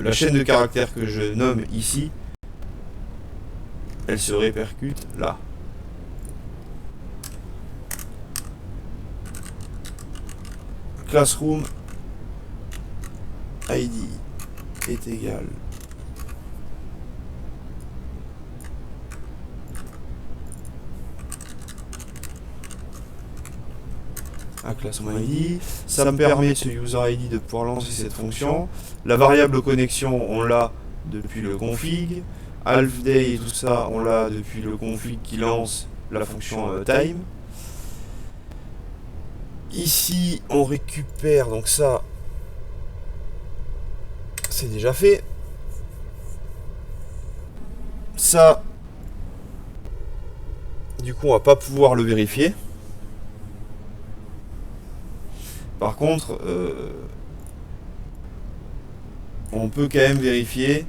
la chaîne de caractères que je nomme ici, elle se répercute là. Classroom ID est égal à Classroom ID. Ça me permet, ce user ID, de pouvoir lancer cette fonction. La variable connexion, on l'a depuis le config. Halfday et tout ça, on l'a depuis le config qui lance la fonction time. Ici, on récupère, donc ça, c'est déjà fait. Ça, du coup, on va pas pouvoir le vérifier. Par contre, on peut quand même vérifier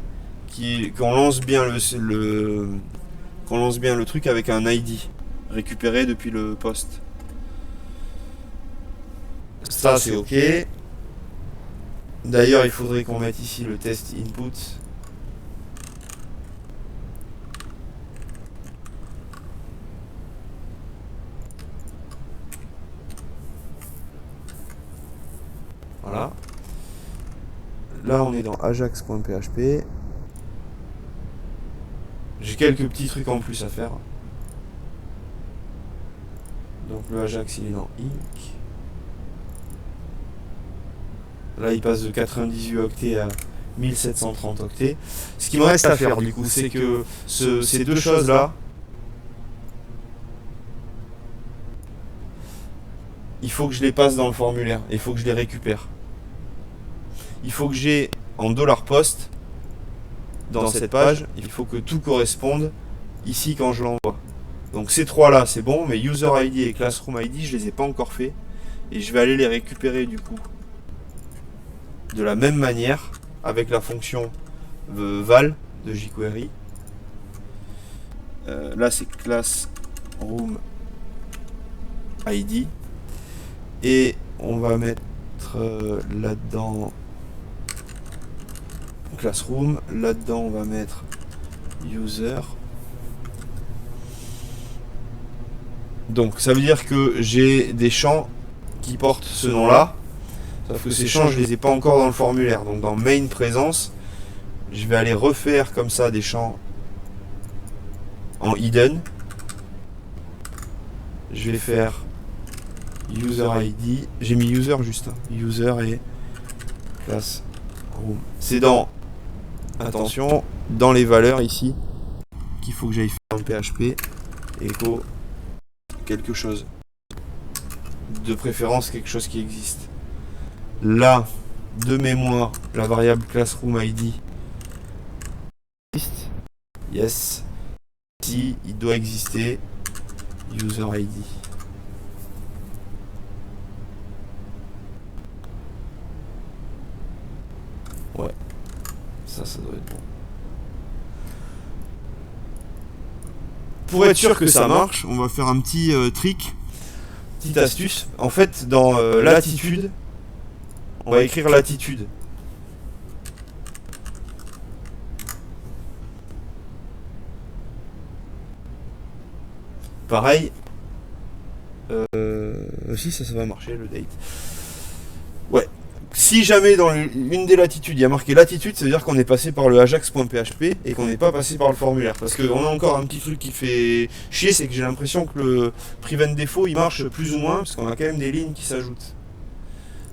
qu'on lance bien qu'on lance bien le truc avec un ID récupéré depuis le poste. Ça, c'est OK. D'ailleurs, il faudrait qu'on mette ici le test input. Voilà. Là, on est dans ajax.php. J'ai quelques petits trucs en plus à faire. Donc le Ajax, il est dans Inc. Là, il passe de 98 octets à 1730 octets. Ce qui me reste à faire, du coup, c'est que ces deux choses-là, il faut que je les passe dans le formulaire. Il faut que je les récupère. Il faut que j'ai en $post dans cette page, il faut que tout corresponde ici quand je l'envoie. Donc ces trois-là, c'est bon, mais User ID et Classroom ID, je les ai pas encore fait. Et je vais aller les récupérer du coup de la même manière avec la fonction val de jQuery. Là, c'est Classroom ID. Et on va mettre là-dedans Classroom. Là-dedans, on va mettre User. Donc, ça veut dire que j'ai des champs qui portent ce nom-là. Sauf que ces champs, je les ai pas encore dans le formulaire. Donc, dans Main Présence, je vais aller refaire comme ça des champs en hidden. Je vais faire User ID. J'ai mis User juste. User et Classroom. C'est dans... Attention, dans les valeurs ici, qu'il faut que j'aille faire un PHP echo quelque chose. De préférence, quelque chose qui existe. Là, de mémoire, la variable Classroom ID existe. Yes. Ici, il doit exister User ID. Ouais. Ça doit être bon. Pour être sûr que ça marche, on va faire un petit trick, petite astuce. En fait, dans latitude, on va écrire latitude. Pareil. Si ça va marcher, le date. Ouais. Si jamais dans une des latitudes il y a marqué latitude, ça veut dire qu'on est passé par le ajax.php et qu'on n'est pas passé par le formulaire. Parce qu'on a encore un petit truc qui fait chier, c'est que j'ai l'impression que le prevent défaut il marche plus ou moins, parce qu'on a quand même des lignes qui s'ajoutent.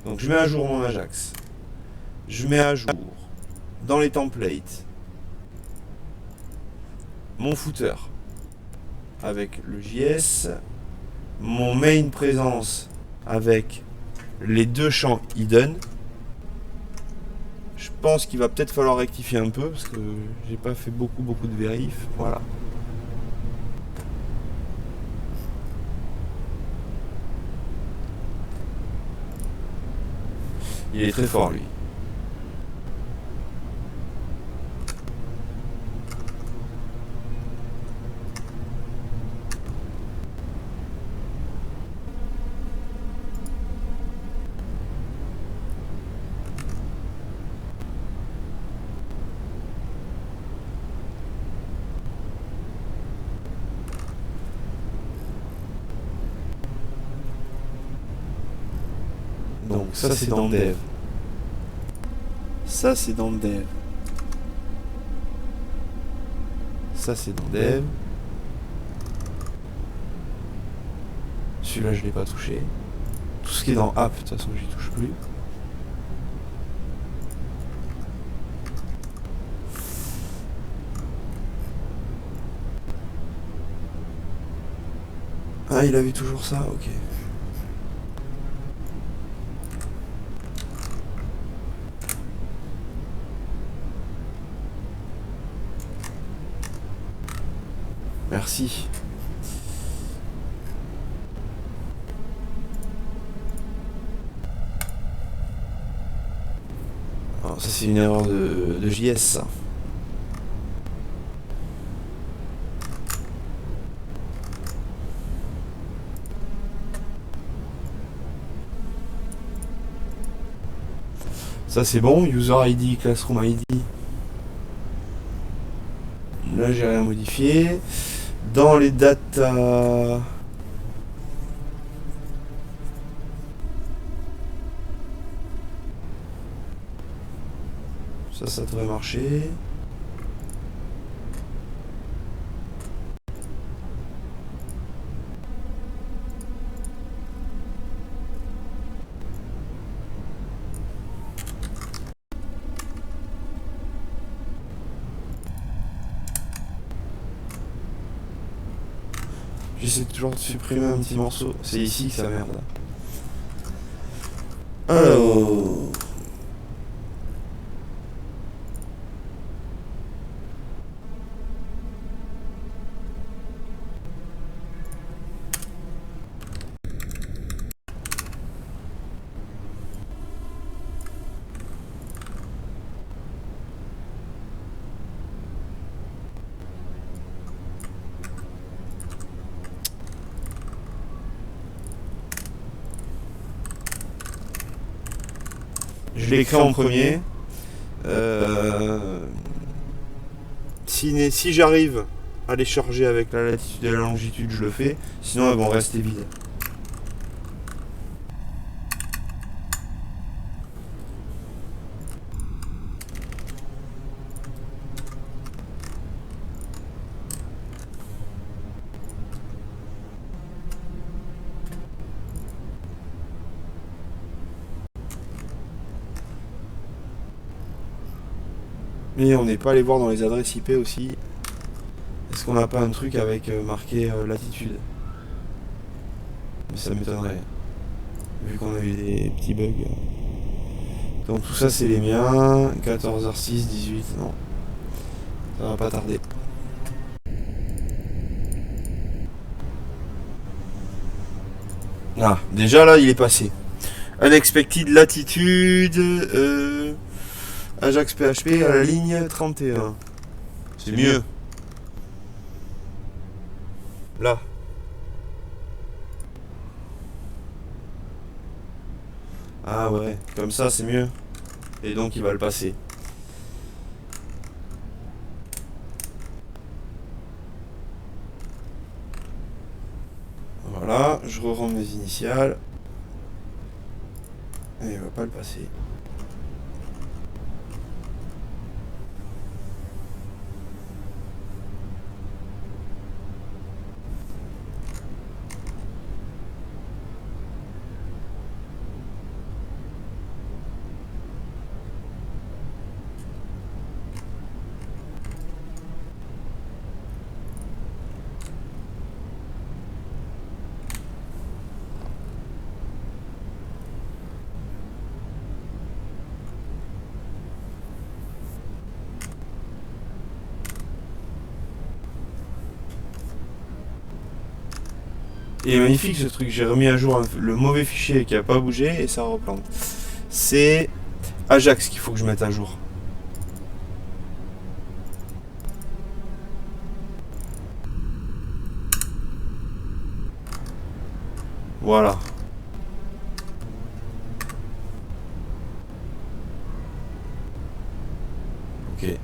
Donc je mets à jour mon Ajax. Je mets à jour dans les templates mon footer avec le JS, mon main présence avec les deux champs hidden. Je pense qu'il va peut-être falloir rectifier un peu parce que j'ai pas fait beaucoup de vérif. Voilà. Il est très fort lui. Donc ça c'est dans Dev. Ça c'est dans Dev. Ça c'est dans Dev. Celui-là je l'ai pas touché. Tout ce qui est dans App, de toute façon j'y touche plus. Ah il avait toujours ça, ok. Merci. Alors, ça c'est une erreur de JS ça. Ça c'est bon, user ID, classroom ID. Là j'ai rien modifié. Dans les data. Ça devrait marcher. J'essaie toujours de supprimer un petit morceau. C'est ici que ça merde. Alors. Je l'ai créé en premier. Si j'arrive à les charger avec la latitude et la longitude, je le fais. Sinon, elles vont rester vides. Mais on n'est pas allé voir dans les adresses IP aussi. Est-ce qu'on n'a pas un truc avec marqué latitude? Mais ça m'étonnerait. Vu qu'on a eu des petits bugs. Donc tout ça c'est les miens. 14h06, 18, non. Ça va pas tarder. Ah, déjà là il est passé. Unexpected latitude. Ajax PHP à la ligne 31. C'est mieux. Là. Ah ouais, comme ça c'est mieux. Et donc il va le passer. Voilà, je re-rends mes initiales. Et il va pas le passer. Il est magnifique ce truc, j'ai remis à jour le mauvais fichier qui a pas bougé et ça replante. C'est Ajax qu'il faut que je mette à jour. Voilà. Ok.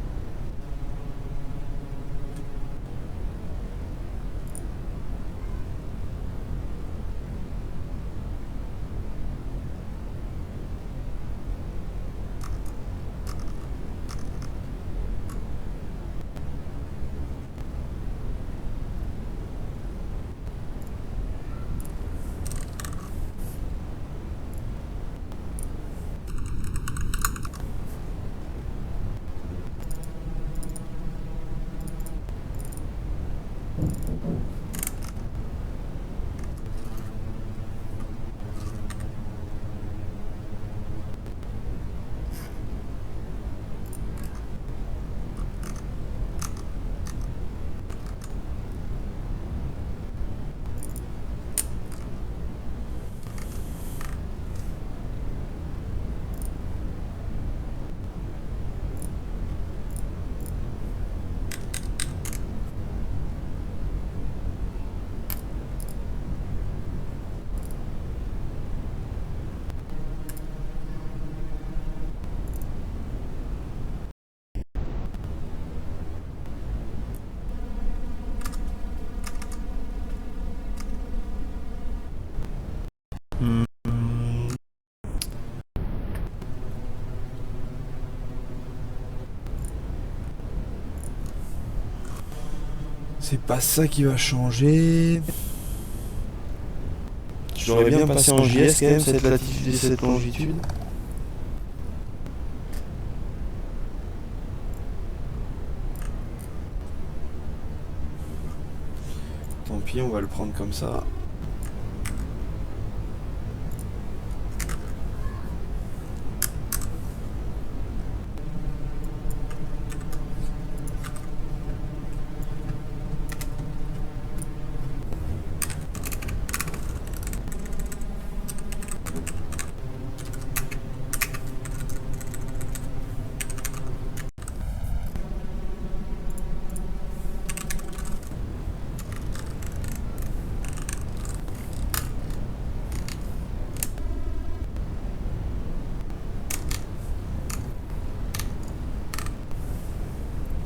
C'est pas ça qui va changer. J'aurais bien passé en JS quand même cette latitude et cette longitude. Tant pis, on va le prendre comme ça.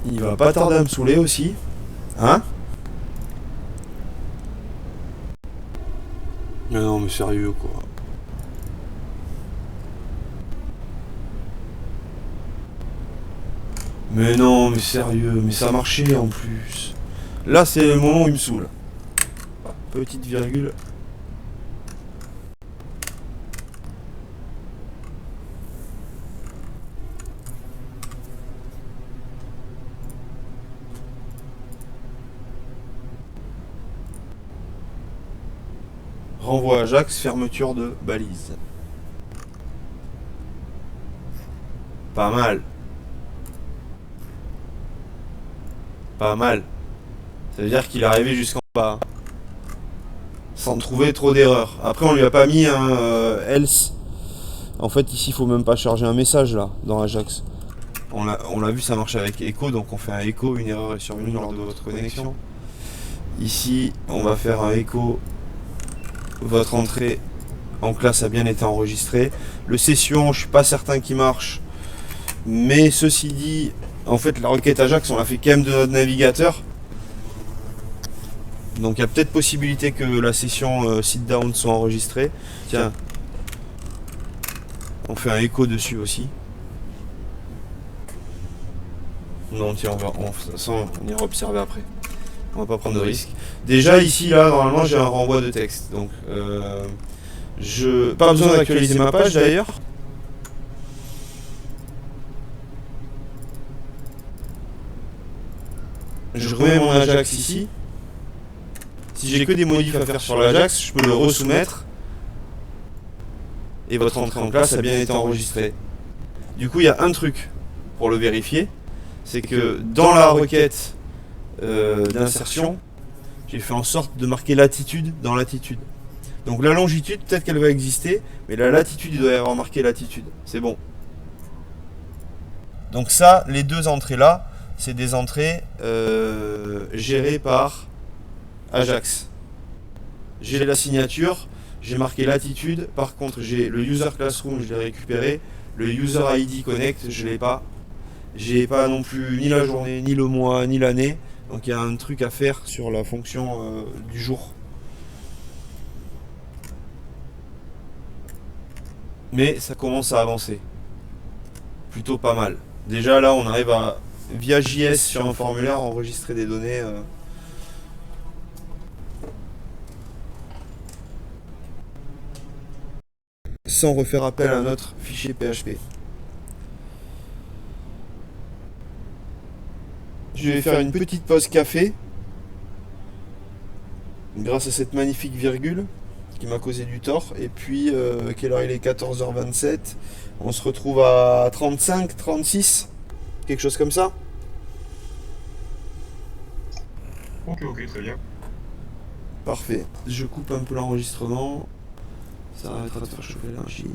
Il va pas tarder à me saouler aussi. Hein? Mais non, mais sérieux quoi. Mais non, mais sérieux, mais ça marchait en plus. Là, c'est le moment où il me saoule. Petite virgule. Renvoi Ajax, fermeture de balise. Pas mal. Pas mal. Ça veut dire qu'il est arrivé jusqu'en bas. Sans trouver trop d'erreurs. Après, on lui a pas mis un else. En fait, ici, il faut même pas charger un message là, dans Ajax. On l'a vu, ça marche avec echo, donc on fait un echo, une erreur est survenue lors de votre connexion. Ici, on va faire un echo. Votre entrée en classe a bien été enregistrée. Le session, je suis pas certain qu'il marche. Mais ceci dit, en fait, la requête Ajax, on l'a fait quand même de notre navigateur. Donc il y a peut-être possibilité que la session sit down soit enregistrée. Tiens, on fait un écho dessus aussi. Non, tiens, on ira observer après. On va pas prendre de risque. Déjà ici, là, normalement, j'ai un renvoi de texte. Donc, pas besoin d'actualiser ma page d'ailleurs. Je remets mon Ajax ici. Si j'ai que des modifs à faire sur l'Ajax, je peux le resoumettre. Et votre entrée en classe a bien été enregistrée. Du coup, il y a un truc pour le vérifier. C'est que dans la requête d'insertion, j'ai fait en sorte de marquer latitude dans latitude. Donc la longitude, peut-être qu'elle va exister, mais la latitude, il doit y avoir marqué latitude. C'est bon. Donc ça, les deux entrées là, c'est des entrées gérées par Ajax. J'ai la signature, j'ai marqué latitude. Par contre, j'ai le user classroom, je l'ai récupéré. Le user ID connect, je l'ai pas. J'ai pas non plus ni la journée, ni le mois, ni l'année. Donc il y a un truc à faire sur la fonction du jour. Mais ça commence à avancer. Plutôt pas mal. Déjà là, on arrive à, via JS sur un formulaire, enregistrer des données. Sans refaire appel à notre fichier PHP. Je vais faire une petite pause café. Grâce à cette magnifique virgule qui m'a causé du tort. Et puis, quelle heure il est? 14h27. On se retrouve à 35, 36. Quelque chose comme ça. Ok, très bien. Parfait. Je coupe un peu l'enregistrement. Ça arrêtera de faire chauffer la machine.